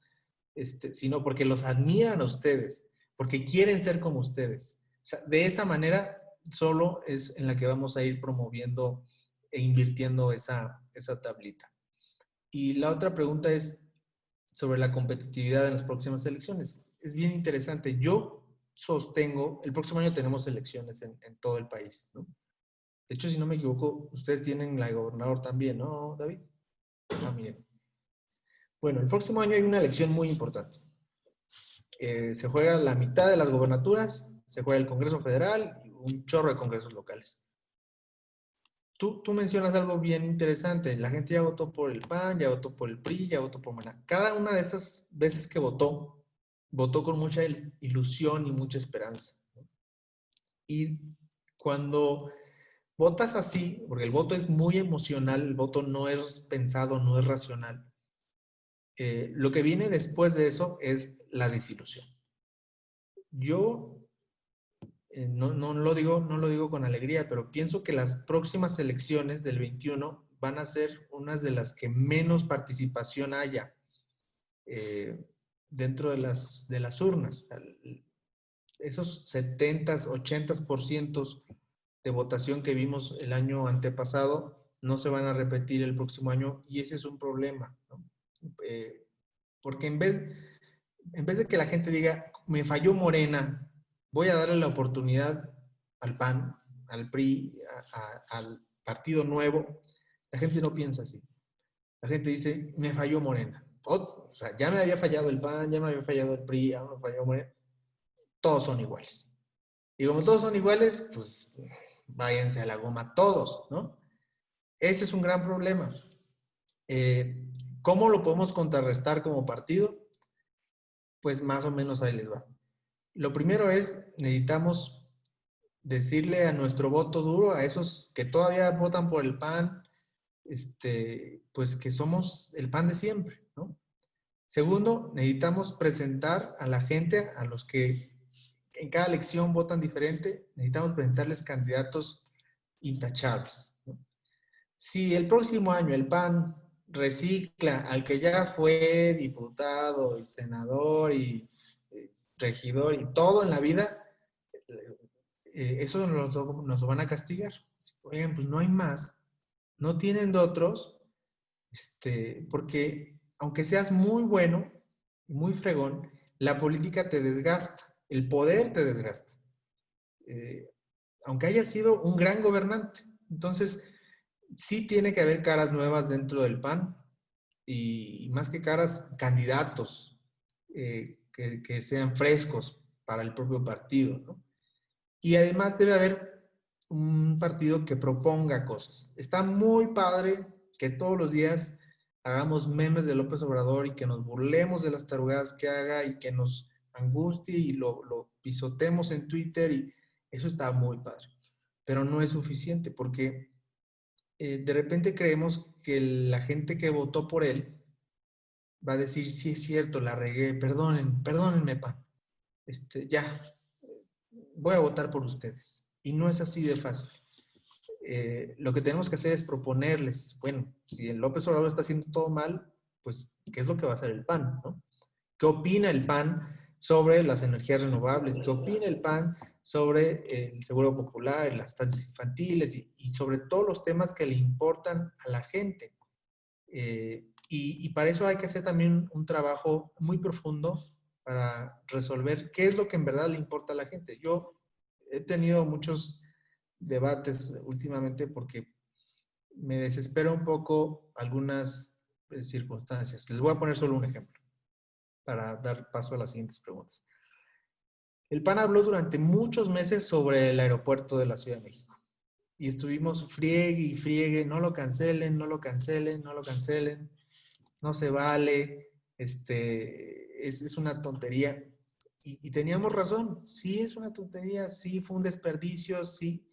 Sino porque los admiran a ustedes, porque quieren ser como ustedes. O sea, de esa manera solo es en la que vamos a ir promoviendo e invirtiendo esa tablita. Y la otra pregunta es sobre la competitividad en las próximas elecciones. Es bien interesante. Yo sostengo, el próximo año tenemos elecciones en todo el país, ¿no? De hecho, si no me equivoco, ustedes tienen la de gobernador también, ¿no, David? Ah, miren. Bueno, el próximo año hay una elección muy importante. Se juega la mitad de las gobernaturas, se juega el Congreso Federal y un chorro de congresos locales. Tú mencionas algo bien interesante. La gente ya votó por el PAN, ya votó por el PRI, ya votó por Morena. Cada una de esas veces que votó con mucha ilusión y mucha esperanza, ¿no? Y cuando votas así, porque el voto es muy emocional, el voto no es pensado, no es racional, lo que viene después de eso es la desilusión. Yo no lo digo con alegría, pero pienso que las próximas elecciones del 21 van a ser unas de las que menos participación haya dentro de las urnas. Esos 70s, 80% de votación que vimos el año antepasado no se van a repetir el próximo año y ese es un problema, ¿no? Porque en vez de que la gente diga, me falló Morena, voy a darle la oportunidad al PAN, al PRI, al Partido Nuevo, la gente no piensa así. La gente dice, me falló Morena. O sea, ya me había fallado el PAN, ya me había fallado el PRI, ya me falló Morena. Todos son iguales. Y como todos son iguales, pues váyanse a la goma todos, ¿no? Ese es un gran problema. ¿Cómo lo podemos contrarrestar como partido? Pues más o menos ahí les va. Lo primero es, necesitamos decirle a nuestro voto duro, a esos que todavía votan por el PAN, pues que somos el PAN de siempre, ¿no? Segundo, necesitamos presentar a la gente, a los que en cada elección votan diferente, necesitamos presentarles candidatos intachables, ¿no? Si el próximo año el PAN recicla al que ya fue diputado y senador y regidor y todo en la vida, eso nos lo van a castigar. Oigan, pues no hay más, no tienen de otros, porque aunque seas muy bueno, muy fregón, la política te desgasta, el poder te desgasta. Aunque haya sido un gran gobernante, Entonces, sí tiene que haber caras nuevas dentro del PAN y más que caras, candidatos que sean frescos para el propio partido, ¿no? Y además debe haber un partido que proponga cosas. Está muy padre que todos los días hagamos memes de López Obrador y que nos burlemos de las tarugadas que haga y que nos angustie y lo pisotemos en Twitter y eso está muy padre. Pero no es suficiente porque de repente creemos que la gente que votó por él va a decir, sí es cierto, la regué, perdónenme, PAN. Ya, voy a votar por ustedes. Y no es así de fácil. Lo que tenemos que hacer es proponerles, bueno, si el López Obrador está haciendo todo mal, pues, ¿qué es lo que va a hacer el PAN, ¿no? ¿Qué opina el PAN sobre las energías renovables? ¿Qué opina el PAN sobre el seguro popular, las estancias infantiles y sobre todos los temas que le importan a la gente? Y para eso hay que hacer también un trabajo muy profundo para resolver qué es lo que en verdad le importa a la gente. Yo he tenido muchos debates últimamente porque me desespera un poco algunas circunstancias. Les voy a poner solo un ejemplo para dar paso a las siguientes preguntas. El PAN habló durante muchos meses sobre el aeropuerto de la Ciudad de México y estuvimos friegue y friegue, no lo cancelen, no lo cancelen, no lo cancelen, no se vale, es una tontería. Y teníamos razón, sí es una tontería, sí fue un desperdicio, sí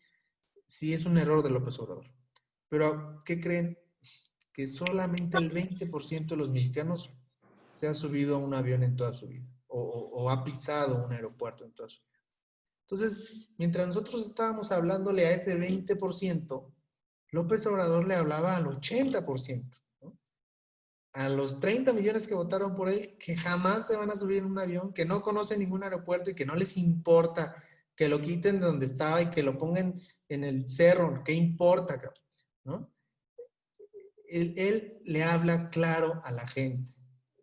es un error de López Obrador. Pero, ¿qué creen? Que solamente el 20% de los mexicanos se ha subido a un avión en toda su vida o ha pisado un aeropuerto en toda su vida. Entonces, mientras nosotros estábamos hablándole a ese 20%, López Obrador le hablaba al 80%, ¿no? A los 30 millones que votaron por él, que jamás se van a subir en un avión, que no conocen ningún aeropuerto y que no les importa que lo quiten de donde estaba y que lo pongan en el cerro, ¿qué importa, ¿no? Él le habla claro a la gente,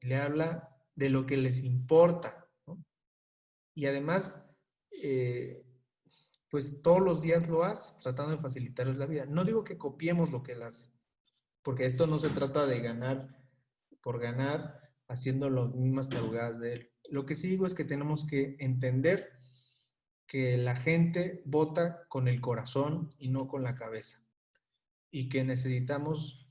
le habla de lo que les importa, ¿no? Y además, pues todos los días lo hace, tratando de facilitarles la vida. No digo que copiemos lo que él hace, porque esto no se trata de ganar por ganar, haciendo las mismas tarugadas de él. Lo que sí digo es que tenemos que entender que la gente vota con el corazón y no con la cabeza, y que necesitamos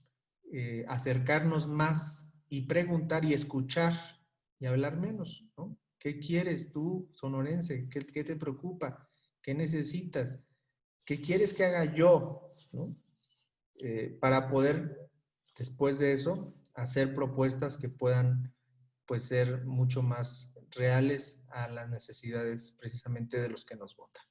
acercarnos más y preguntar y escuchar y hablar menos, ¿no? ¿Qué quieres tú, sonorense? ¿Qué te preocupa? ¿Qué necesitas? ¿Qué quieres que haga yo? ¿No? Para poder, después de eso, hacer propuestas que puedan, pues, ser mucho más reales a las necesidades precisamente de los que nos votan.